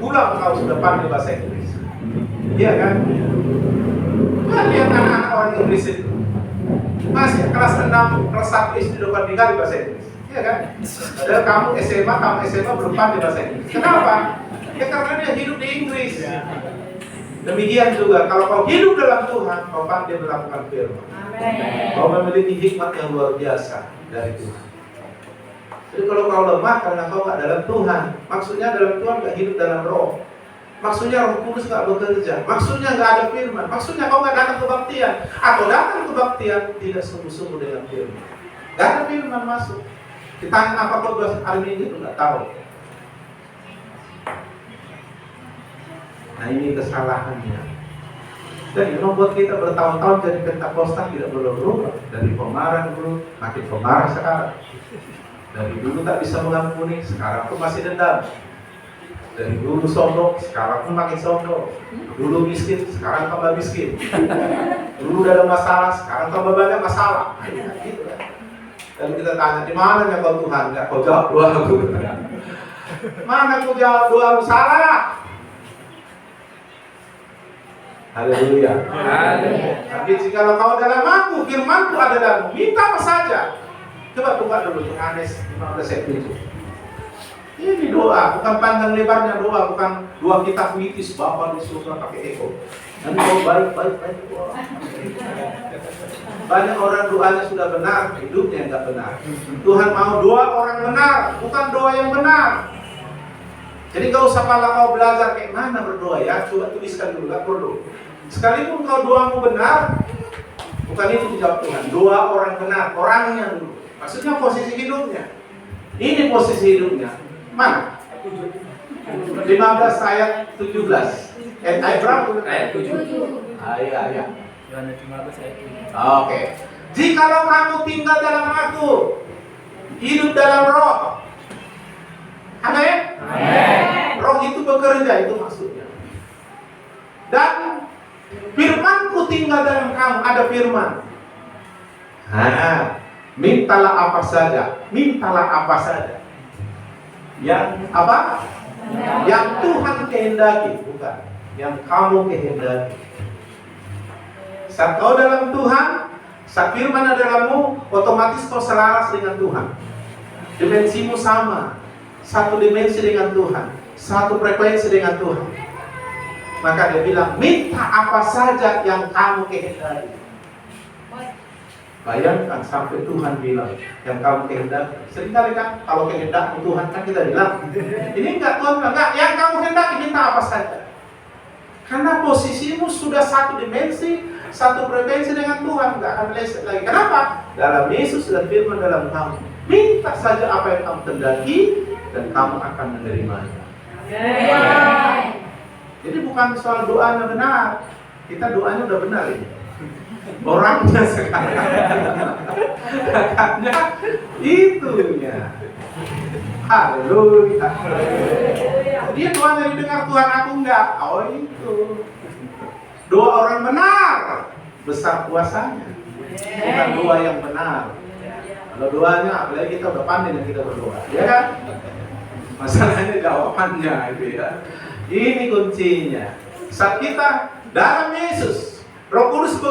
Pulang kau sudah pandai bahasa Inggris. Iya kan? Kan lihat anak-anak orang Inggris itu masih kelas 6, kelas 1 SD udah pandai kali bahasa Inggris. Iya kan? Padahal kamu SMA belum pandai bahasa Inggris. Kenapa? Ya karena dia hidup di Inggris. Demikian juga kalau kau hidup dalam Tuhan, kau pandai melakukan firman. Kau memiliki hikmat yang luar biasa dari Tuhan. Jadi kalau kau lemah karena kau nggak dalam Tuhan, maksudnya dalam Tuhan nggak hidup dalam roh. Maksudnya Roh Kudus nggak bekerja. Maksudnya nggak ada firman. Maksudnya kau nggak datang kebaktian. Atau datang kebaktian tidak sungguh-sungguh dengan firman. Nggak ada firman masuk. Ditanya apa kau bahas hari ini itu nggak tahu. Nah ini kesalahannya. Dan ini membuat kita bertahun-tahun jadi Pentakosta tidak berubah. Dari pemarah dulu, makin pemarah sekarang. Dari dulu tak bisa mengampuni, sekarang pun masih dendam. Dari dulu sombong, sekarang pun makin sombong. Dulu miskin, sekarang tambah miskin. Dulu ada masalah, sekarang tambah banyak masalah. Gitu kan. Dan kita tanya, di mana ya kau Tuhan? Nggak kau jawab doaku. Mana kau jawab doamu salah? Haleluya. Tapi jika kau dalam aku, firmanku ada dalammu, minta apa saja. Coba buka dulu Yohanes 15:7. Ini doa, bukan panjang lebarnya doa, bukan dua kitab puitis Bapa di surga pakai ego. Nanti kau baik doa. Banyak orang doanya sudah benar, hidupnya enggak benar. Tuhan mau doa orang benar, bukan doa yang benar. Jadi gak usah pala kau belajar kayak mana berdoa ya, coba tuliskan dulu, gak perlu. Sekalipun kau doamu benar, bukan itu dijawab Tuhan. Doa orang benar, orangnya dulu. Maksudnya posisi hidupnya. Ini posisi hidupnya. Mana? 15 ayat 17. Ayat berapa? Ayat 7. Iya. Yohanes 15 ayat 7. Oke. Jikalau kamu tinggal dalam aku, hidup dalam roh. Amin. Roh itu bekerja, itu maksudnya. Dan firmanku tinggal dalam kamu, ada firman. Mintalah apa saja. Yang apa? Yang Tuhan kehendaki, bukan yang kamu kehendaki. Saat kau dalam Tuhan, saat firman ada dalammu, otomatis kau selaras dengan Tuhan. Dimensimu sama, satu dimensi dengan Tuhan, satu frekuensi dengan Tuhan. Maka dia bilang, minta apa saja yang kamu kehendaki. Bayangkan sampai Tuhan bilang yang kamu kehendaki. Seringkali kan kalau kehendakmu Tuhan kan kita bilang, ini enggak Tuhan bilang, enggak, yang kamu kehendaki minta apa saja. Karena posisimu sudah satu dimensi, satu frekuensi dengan Tuhan, enggak akan meleset lagi. Kenapa? Dalam Yesus dan firman dalam kamu. Minta saja apa yang kamu kehendaki dan kamu akan menerimanya. Jadi bukan soal doanya benar. Kita doanya udah benar ini. Orangnya sekarang kakaknya itunya. Haleluya. Dia doanya didengar Tuhan, aku enggak. Oh itu doa orang benar, besar kuasanya. Bukan doa yang benar. Kalau doanya, apalagi kita udah pandai dan kita berdoa, ya kan? Masalahnya jawabannya itu ya. Ini kuncinya. Saat kita dalam Yesus, Roh Kudus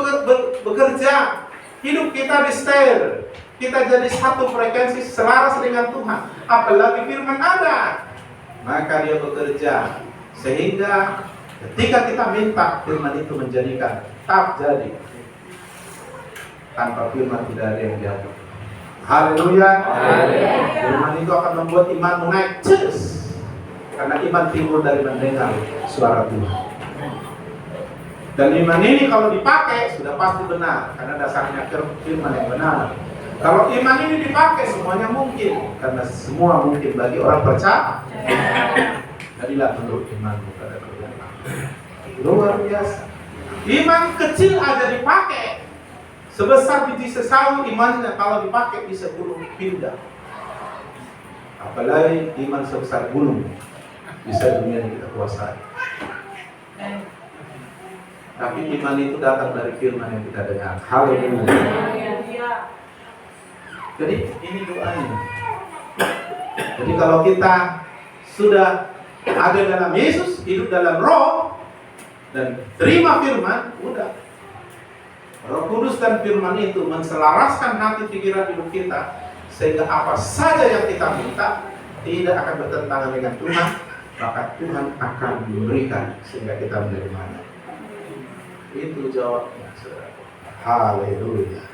bekerja, hidup kita disetel, kita jadi satu frekuensi selaras dengan Tuhan. Apalagi firman ada, maka dia bekerja sehingga ketika kita minta firman itu menjadikan, tak jadi. Tanpa firman tidak ada yang jadi. Haleluya. Firman itu akan membuat imanmu naik, karena iman timbul dari mendengar suara Tuhan. Dan iman ini kalau dipakai sudah pasti benar, karena dasarnya firman yang benar. Kalau iman ini dipakai semuanya mungkin, karena semua mungkin bagi orang percaya. Jadi jadilah menurut imanmu pada kerjaan. Luar biasa. Iman kecil aja dipakai. Sebesar biji sesawi imannya kalau dipakai bisa gunung pindah. Apalagi iman sebesar gunung bisa dunia yang kita kuasai. Tapi iman itu datang dari firman yang kita dengar. Haleluya. Jadi ini doanya. Jadi kalau kita sudah ada dalam Yesus, hidup dalam Roh, dan terima firman, udah. Roh Kudus dan firman itu menselaraskan hati pikiran hidup kita, sehingga apa saja yang kita minta tidak akan bertentangan dengan Tuhan, maka Tuhan akan memberikan sehingga kita menerimanya. Itu jawabnya, saudara. Haleluya.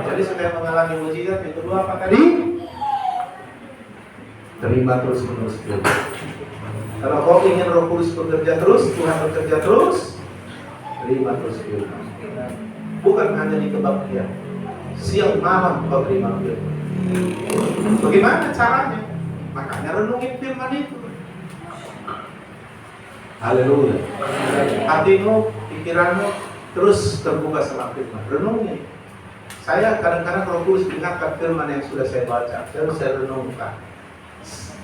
Jadi supaya mengalami mujizat yang kedua apa tadi? Terima terus menerus firman. Kalau kau ingin Roh Kudus bekerja terus, Tuhan bekerja terus, terima terus firman. Bukan hanya di kebaktian, siang malam kau terima firman. Bagaimana caranya? Makanya renungin firman itu. Haleluya. Hatimu, pikiranmu terus terbuka sama firman. Renungin. Saya kadang-kadang Roh Kudus ingatkan firman yang sudah saya baca, terus saya renungkan.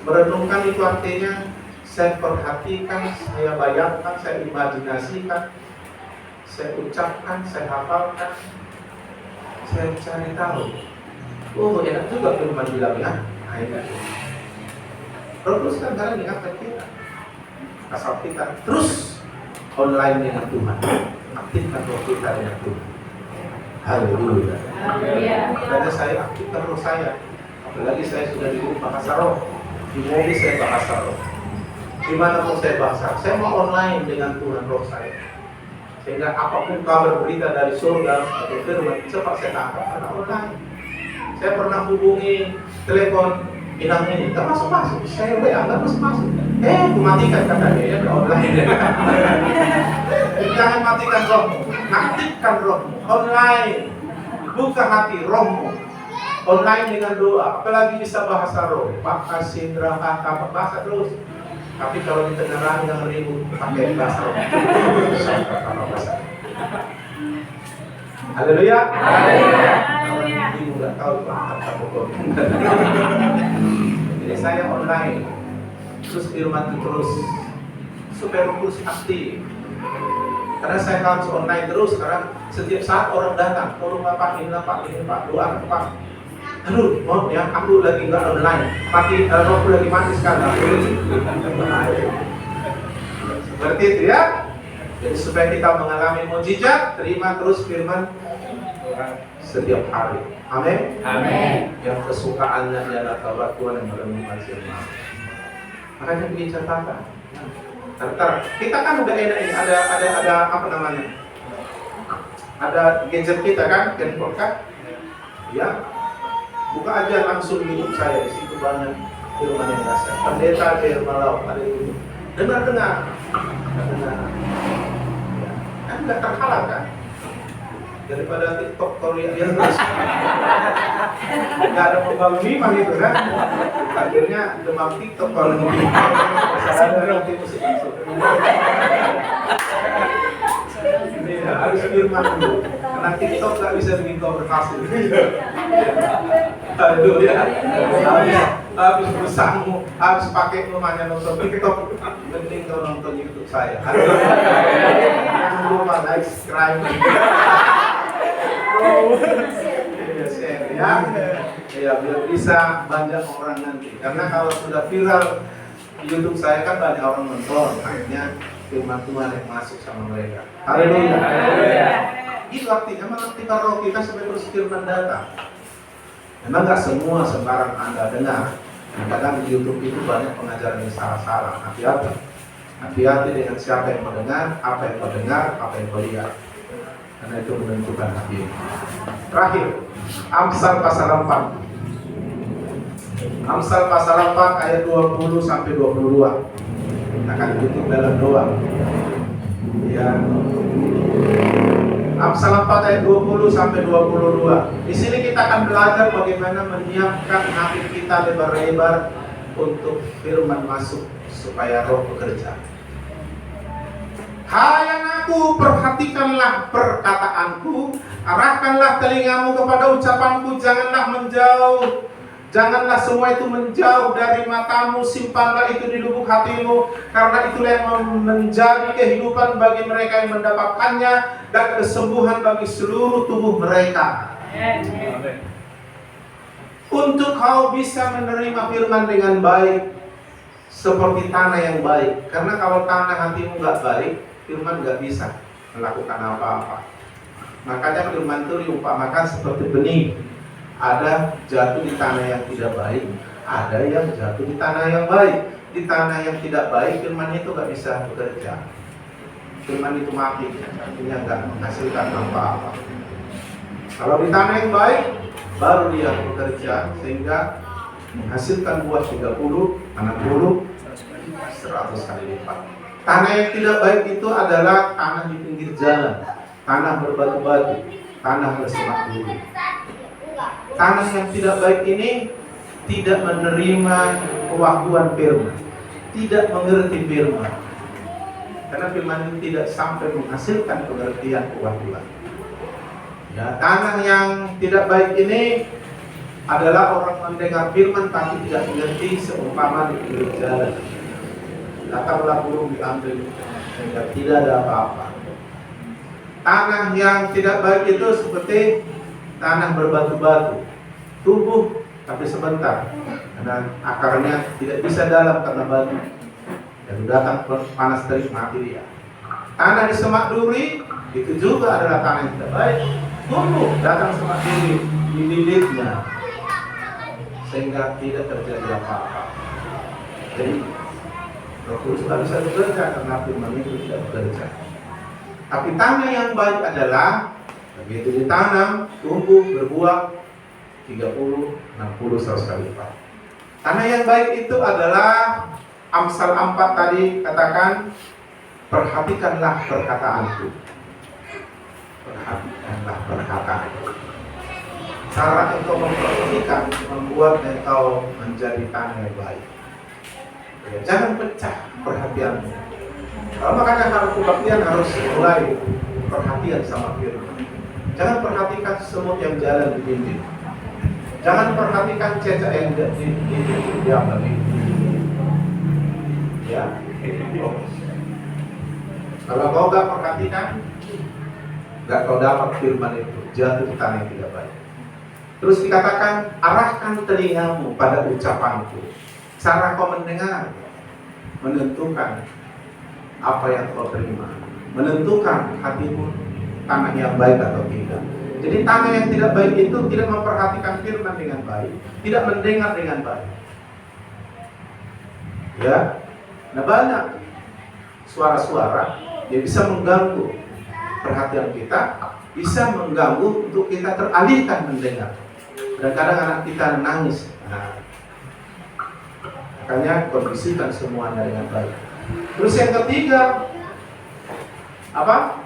Merenungkan itu artinya saya perhatikan, saya bayangkan, saya imajinasikan, saya ucapkan, saya hafalkan, saya cari tahu. Oh, enak juga firman bilang ya. Nah, ini. Roh Kudus kan kadang ingatkan kita. Asal kita terus online dengan Tuhan, aktifkan roh kita dengan Tuhan. Haleluya. Karena saya aktifkan roh saya. Apalagi saya sudah di guru bahasa roh. Di mobil saya bahasa roh. Di mana pun saya bahasa, saya mau online dengan Tuhan roh saya. Sehingga apapun kabar berita dari surga atau firman cepat saya tangkap karena online. Saya pernah hubungi telepon inang ini, tak masuk. Saya WA, tak masuk. Matikan kata dia, ya online. Jangan matikan rohmu, aktifkan rohmu online. Buka hati rohmu. Online dengan doa, apalagi bisa bahasa roh, Pak Kasindra, apa bahasa terus. Tapi kalau di tengah rame yang ribut, pakai bahasa roh. Haleluya. Haleluya. Ibu nggak tahu apa. Jadi saya online, terus firman itu terus supaya Roh Kudus aktif. Karena saya harus online terus, karena setiap saat orang datang, tolong Pak, ini Pak, doa Pak. Aduh, mau ya, aku lagi nggak online, rohku lagi mati sekarang. Seperti itu ya. Jadi supaya kita mengalami mujizat, terima terus firman setiap hari. Amin. Amin. Yang kesukaannya adalah Taurat Tuhan yang merenungkan firman. Makanya bikin catatan. Kita kan udah enak ini, ada apa namanya? Ada gadget kita kan, handphone kan? Ya. Buka aja langsung YouTube saya, di situ banyak firman yang dasar. Pendeta Jermalau, ada itu. Dengar. Kan nggak terhalang kan? Daripada TikTok Korea yang terus. Nggak ada membangun iman itu kan? Akhirnya demam TikTok kalau ini. Ada nanti musik masuk. Iya, harus firman dulu. Karena TikTok nggak bisa bikin kau berhasil. Aduh ya, habis berusahamu, habis pakai rumahnya nonton TikTok, mending kau nonton YouTube saya. Jangan lupa like, subscribe. Ya, biar bisa banyak orang nanti. Karena kalau sudah viral di YouTube saya kan banyak orang nonton, akhirnya firman Tuhan yang masuk sama mereka. Haleluya. Itu artinya mengaktifkan roh kita sampai terus firman datang. Memang nggak semua sembarang Anda dengar. Kadang di YouTube itu banyak pengajaran yang salah-salah. Hati-hati dengan siapa yang mendengar, apa yang mendengar, apa yang melihat. Karena itu menentukan hati. Terakhir, Amsal pasal 4. Amsal pasal 4 ayat 20 sampai 22. Akan ditutup dalam doa. Ya. Amsal 4 ayat 20 sampai 22. Di sini kita akan belajar bagaimana menyiapkan hati kita lebar-lebar untuk firman masuk supaya roh bekerja. Hai anakku, perhatikanlah perkataanku, arahkanlah telingamu kepada ucapanku, janganlah menjauh. Janganlah semua itu menjauh dari matamu, simpanlah itu di lubuk hatimu, karena itulah yang menjadi kehidupan bagi mereka yang mendapatkannya dan kesembuhan bagi seluruh tubuh mereka. Untuk kau bisa menerima firman dengan baik, seperti tanah yang baik. Karena kalau tanah hatimu gak baik, firman gak bisa melakukan apa-apa. Makanya firman itu diumpamakan seperti benih. Ada jatuh di tanah yang tidak baik, ada yang jatuh di tanah yang baik. Di tanah yang tidak baik, firman itu gak bisa bekerja. Firman itu mati, artinya gak menghasilkan apa-apa. Kalau di tanah yang baik, baru dia bekerja sehingga menghasilkan buah 30, 60, 100 kali lipat. Tanah yang tidak baik itu adalah tanah di pinggir jalan, tanah berbatu-batu, tanah bersemak duri. Tanah yang tidak baik ini tidak menerima pewahyuan firman, tidak mengerti firman, karena firman itu tidak sampai menghasilkan pengertian pewahyuan. Ya, tanah yang tidak baik ini adalah orang mendengar firman tapi tidak mengerti, seumpama di pinggir jalan. Datanglah burung diambil sehingga tidak ada apa-apa. Tanah yang tidak baik itu seperti tanah berbatu-batu, tumbuh tapi sebentar, karena akarnya tidak bisa dalam karena batu. Dan datang panas terik mati dia. Tanah di semak duri itu juga adalah tanah yang tidak baik, tumbuh datang semak duri di bibitnya sehingga tidak terjadi apa-apa. Jadi Roh Kudus tidak bisa bekerja karena firman itu tidak bekerja. Tapi tanah yang baik adalah begitu ditanam, tumbuh, berbuah 30, 60, 100 kali lipat. Tanah yang baik itu adalah Amsal 4 tadi katakan, perhatikanlah perkataanku. Perhatikanlah perkataanku. Cara engkau memperhatikan membuat engkau menjadi tanah yang baik. Ya, jangan pecah perhatianmu. Kalau makanya harus kebaktian harus mulai perhatian sama firman. Jangan perhatikan semut yang jalan di dinding. Jangan perhatikan cecak yang diambil. Ya, kalau kau gak perhatikan, gak kau dapat firman itu, jatuh di tanah yang tidak baik. Terus dikatakan, arahkan telingamu pada ucapanku. Cara kau mendengar menentukan apa yang kau terima, menentukan hatimu tanah yang baik atau tidak. Jadi tanah yang tidak baik itu tidak memperhatikan firman dengan baik, tidak mendengar dengan baik. Ya, nah banyak suara-suara yang bisa mengganggu perhatian kita, bisa mengganggu untuk kita teralihkan mendengar. Dan kadang anak kita nangis. Nah, makanya kondisikan semuanya dengan baik. Terus yang ketiga, apa?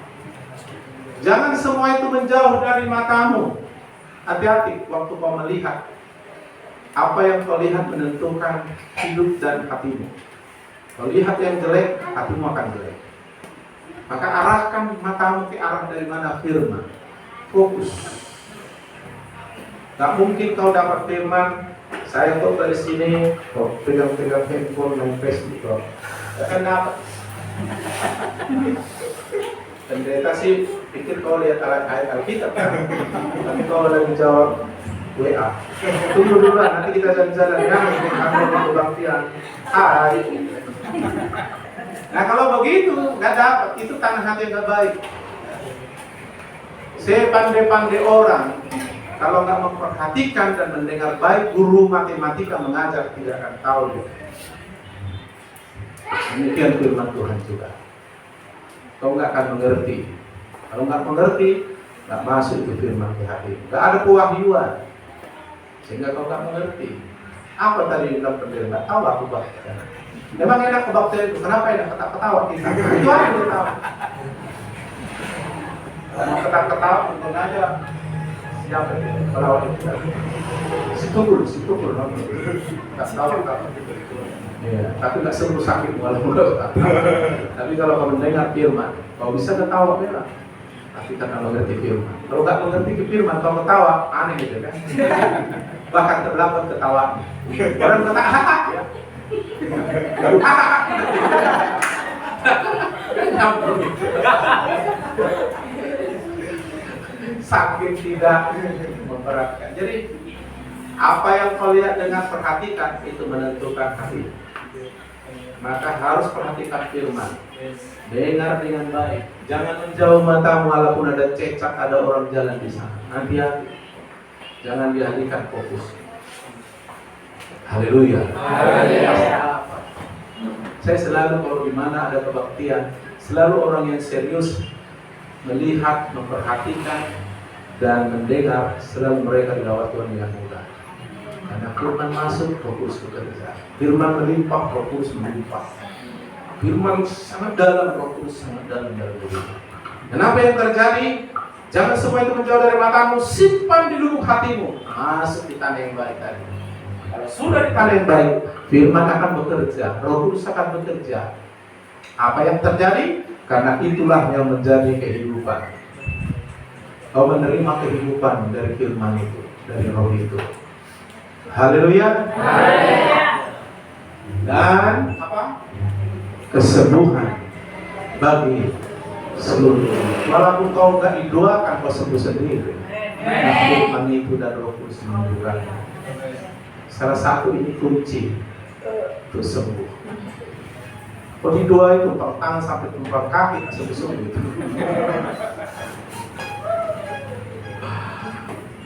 Jangan semua itu menjauh dari matamu. Hati-hati waktu kau melihat. Apa yang kau lihat menentukan hidup dan hatimu. Kalau lihat yang jelek, hatimu akan jelek. Maka arahkan matamu ke arah dari mana firman. Fokus. Gak mungkin kau dapat firman, saya kok dari sini, kok pegang-pegang handphone, main Facebook, kok gak akan dapat. Pendeta sih pikir kau lihat ayat Alkitab kan, tapi kau lagi jawab WA. Tunggu dulu lah, nanti kita jalan-jalan ya, mungkin kamu mau kebaktian. Hai. Nah kalau begitu nggak dapat, itu tanah hati yang nggak baik. Sepandai-pandai orang, kalau nggak memperhatikan dan mendengar baik, guru matematika mengajar tidak akan tahu dia. Demikian firman Tuhan juga. Kau nggak akan mengerti. Kalau nggak mengerti, nggak masuk ke firman di hati. Nggak ada pewahyuan, sehingga kau nggak mengerti. Apa tadi dalam pendirian? Nggak tahu aku baca. Memang enak kebaktian itu. Kenapa enak ketawa kita? Itu aja yang tahu. Kalau ketawa untung aja Siapa ini? Pelawak itu. Si Tukul. Tak tahu apa. Ya, tapi nggak sembuh sakit walaupun tapi kalau kau mendengar firman, kau bisa ketawa merah. Tapi karena mengerti firman. Kalau nggak mengerti firman, kau ketawa, aneh gitu kan? Bahkan terlambat ketawa. Orang ketawa, ya. Sakit tidak memberatkan. Jadi apa yang kau lihat dengan perhatikan itu menentukan hati. Maka harus perhatikan firman. Dengar dengan baik. Jangan menjauh matamu walaupun ada cecak, ada orang jalan di sana. Hati-hati. Jangan dialihkan fokus. Haleluya. Saya selalu kalau di mana ada kebaktian, selalu orang yang serius melihat, memperhatikan dan mendengar, selalu mereka dilawat Tuhan dengan mudah. Karena firman masuk, fokus bekerja. Firman melimpah, fokus melimpah. Firman sangat dalam, fokus sangat dalam diri. Dan apa yang terjadi? Jangan semua itu menjauh dari matamu, simpan di lubuk hatimu. Masuk di tanah yang baik tadi. Kalau sudah di tanah yang baik, firman akan bekerja, Roh Kudus akan bekerja. Apa yang terjadi? Karena itulah yang menjadi kehidupan. Kau menerima kehidupan dari firman itu, dari Roh itu. Haleluya. Dan apa? Kesembuhan bagi seluruh. Walaupun kau enggak didoakan, kau sembuh sendiri. Firman itu dan Roh Kudus menunjukkan. Salah satu ini kunci untuk sembuh. Kalau di doa itu tangan sampai tempat kaki sembuh itu.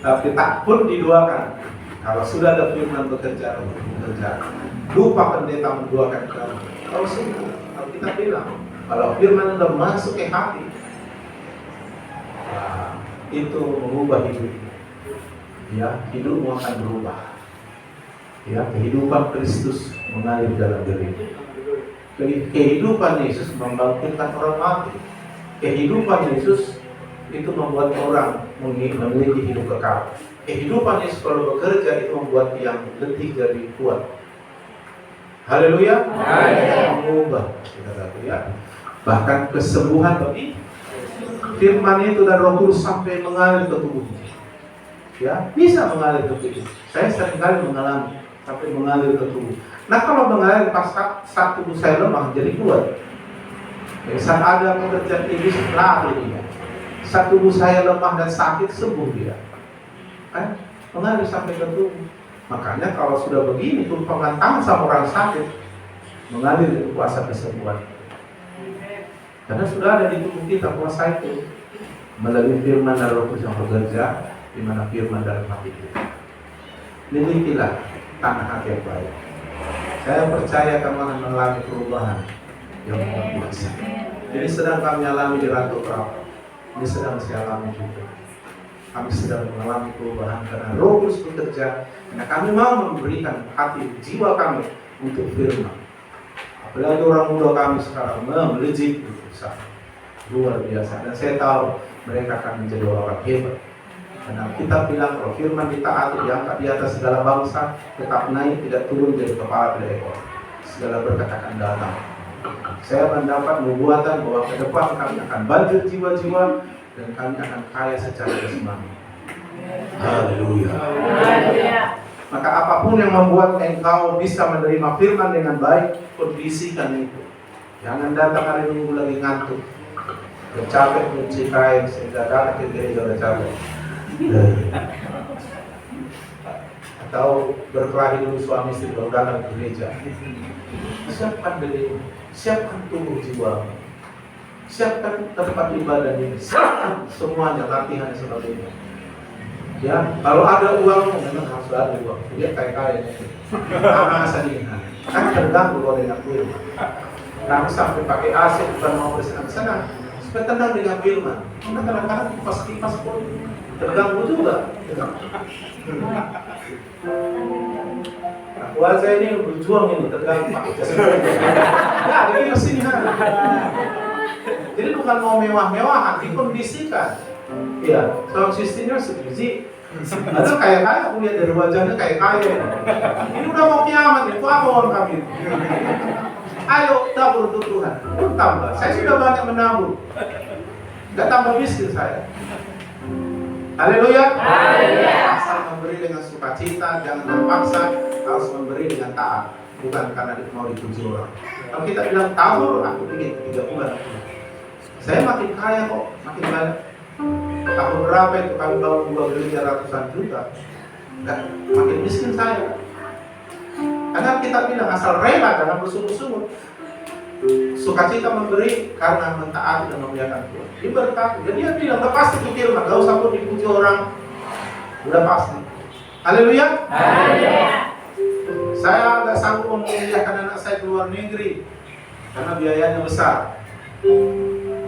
Tapi tak pun didoakan. Kalau sudah ada firman bekerja. Lupa pendeta mendoakan kamu. Kalau sembuh, kalau kita bilang, kalau firman sudah masuk ke hati, itu mengubah hidup. Ya, hidupmu akan berubah. Ya, kehidupan Kristus mengalir dalam diri. Kehidupan Yesus membangkitkan orang mati. Kehidupan Yesus itu membuat orang memiliki hidup kekal. Kehidupan Yesus kalau bekerja itu membuat yang letih jadi kuat. Haleluya. Mengubah, ya. Bahkan kesembuhan bagi firman itu dan Roh Kudus sampai mengalir ke tubuhnya. Ya, bisa mengalir ke tubuh. Saya seringkali mengalami sampai mengalir ke tubuh. Nah, kalau mengalir pas saat tubuh saya lemah jadi kuat. Saat ada pekerjaan iblis lari dia. Saat tubuh saya lemah dan sakit sembuh dia. Mengalir sampai ke tubuh. Makanya kalau sudah begini tumpangan tangan sama orang sakit mengalir itu kuasa kesembuhan. Karena sudah ada di tubuh kita kuasa itu melalui firman dan Roh Kudus yang bekerja, di mana firman dalam hati kita. Milikilah tanah hati yang baik. Saya percaya kamu akan mengalami perubahan yang luar biasa. Ini sedang kami alami di Rantau Perahu. Ini sedang saya alami juga. Kami sedang mengalami perubahan karena Roh Kudus bekerja. Karena kami mau memberikan hati, jiwa kami untuk firman. Apalagi orang muda kami sekarang melejit berusaha luar biasa. Dan saya tahu mereka akan menjadi orang hebat. Karena kita bilang kalau firman ditaati, diangkat di atas segala bangsa, tetap naik, tidak turun jadi kepala tidak ekor. Segala berkat akan datang. Saya mendapat nubuatan bahwa ke depan kami akan banjir jiwa-jiwa dan kami akan kaya secara jasmani. Haleluya. Maka apapun yang membuat engkau bisa menerima firman dengan baik, kondisikan itu. Jangan datang hari Minggu lagi ngantuk, udah capek mencuci kain sehingga datang ke gereja udah capek. Atau berkelahi dulu suami istri baru datang ke gereja. Siapkan diri, siapkan tubuh jiwa, siapkan tempat ibadah ini, siapkan semuanya, latihan dan sebagainya. Ya, kalau ada uang memang harus ada uang. Dia kaya-kaya saja. Kan terganggu kalau dengan firman. Kami sampai pakai AC bukan mau bersenang-senang, supaya tenang dengan firman. Karena kadang-kadang kipas-kipas pun terganggu juga. Nah, keluarga ini berjuang ini terganggu. Ya, jadi kesini. Jadi bukan mau mewah-mewahan, dikondisikan. Ya, sound systemnya sebiji Ada kaya-kaya, aku lihat dari wajahnya kayak kaya. Ini udah mau kiamat, itu apa uang kami? Ayo tabur untuk Tuhan, tambah. Saya sudah banyak menabur, nggak tambah miskin saya. Haleluya. Asal memberi dengan sukacita, jangan terpaksa, harus memberi dengan taat, bukan karena mau dipuji orang. Kalau kita bilang tabur, aku ingin 3 bulan. Saya makin kaya kok, makin banyak. Tahun berapa itu kami bangun 2 gereja ratusan juta, nggak makin miskin saya. Karena kita bilang asal rela dalam bersungguh-sungguh, sukacita memberi karena mentaati dan memuliakan Tuhan. Diberkati. Dan dia bilang udah pasti itu firman, gak usah pun dipuji orang, udah pasti. Haleluya. Saya nggak sanggup memulihkan anak saya ke luar negeri karena biayanya besar.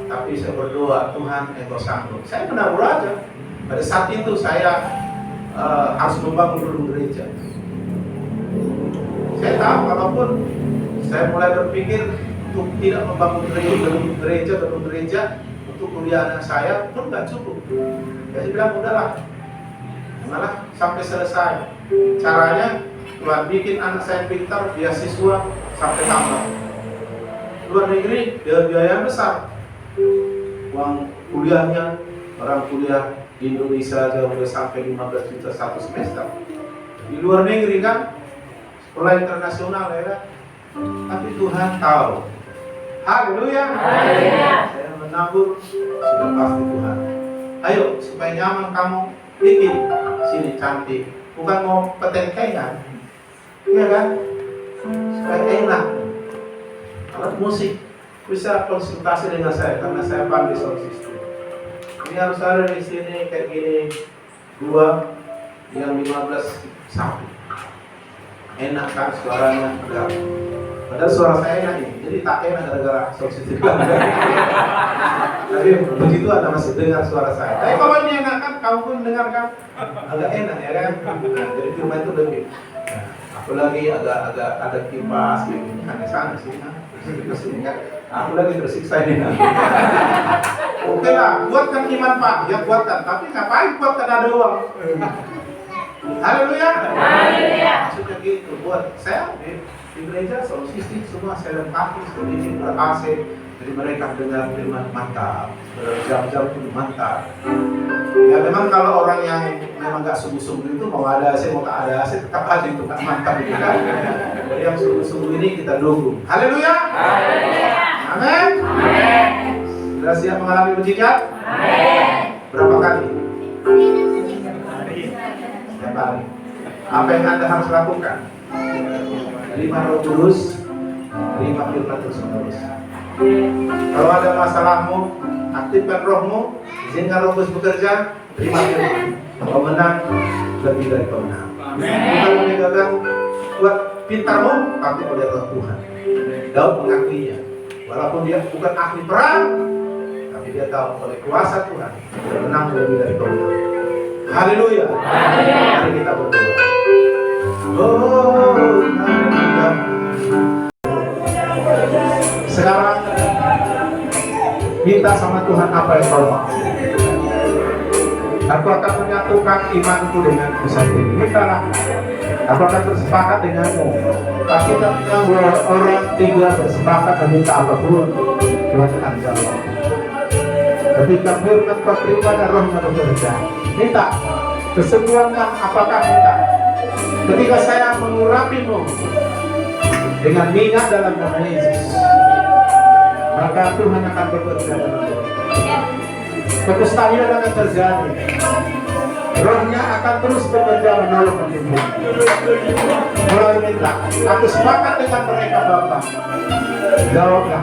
Tapi saya berdoa, Tuhan engkau sanggup. Saya menabur aja. Pada saat itu saya harus membangun dulu gereja. Saya tahu kalaupun saya mulai berpikir untuk tidak membangun gereja untuk kuliah anak saya pun nggak cukup. Saya bilang udahlah, malah sampai selesai. Caranya Tuhan bikin anak saya pintar, beasiswa sampai tambah. Luar negeri biaya besar. Uang kuliahnya, orang kuliah di Indonesia aja udah sampai 15 juta satu semester. Di luar negeri kan sekolah internasional ya kan? Tapi Tuhan tahu. Haleluya. Saya menabur sudah pasti Tuhan. Ayo supaya nyaman kamu bikin sini cantik. Bukan mau petentengan, iya kan? Supaya enak. Alat musik bisa konsultasi dengan saya karena saya pandai sound system. Ini harus ada di sini kayak gini 2 yang 15 sapi. Enak kan suaranya enggak. Padahal suara saya enak ini, jadi tak enak gara-gara sound system. Tapi begitu Anda masih dengar suara saya. Tapi kalau ini enak kan, kamu pun dengar kan, agak enak ya kan. Nah, jadi firman itu lebih. Nah, apalagi agak ada kipas gitu, hanya sana sih. Kan? Aku lagi tersiksa ini. Oke lah, buatkan iman Pak, ya buatkan. Tapi ngapain buatkan ada uang? Haleluya. Maksudnya gitu, buat saya di gereja sound system semua saya lengkapi, sedikit ber-AC, jadi mereka dengar firman mantap, berjam-jam pun mantap. Ya memang kalau orang yang memang nggak sungguh-sungguh itu mau ada AC mau tak ada AC tetap aja itu tak mantap gitu kan. Jadi yang sungguh-sungguh ini kita dukung. Haleluya. Amin. Sudah siap mengalami mujizat? Berapa kali? Setiap kali. Apa yang Anda harus lakukan? 5 Roh Kudus, 5 firman terus-menerus. Kalau ada masalahmu, aktifkan rohmu, izinkan Roh Kudus bekerja, terima firman. Pemenang lebih dari pemenang. Bukan meninggalkan buat pintarmu, tapi oleh Roh Tuhan. Daud mengakuinya, walaupun dia bukan ahli perang, tapi dia tahu oleh kuasa Tuhan, dia menang lebih dari pemenang. Haleluya. Mari kita berdoa. Oh, haleluya. Sekarang minta sama Tuhan apa yang kau mau. Aku akan menyatukan imanku dengan pusat ini. Mintalah. Aku akan bersepakat denganmu. Tapi ketika 2 orang 3 bersepakat meminta apapun, Tuhan akan jawab. Ketika firman kau terima dan rohnya bekerja, minta kesembuhan. Apakah minta? Ketika saya mengurapimu dengan minyak dalam nama Yesus, maka Tuhan akan bekerja dalam hidup. Kekustahilan akan terjadi. Rohnya akan terus bekerja menolong hidupmu. Mulai minta, aku sepakat dengan mereka Bapa. Jawablah.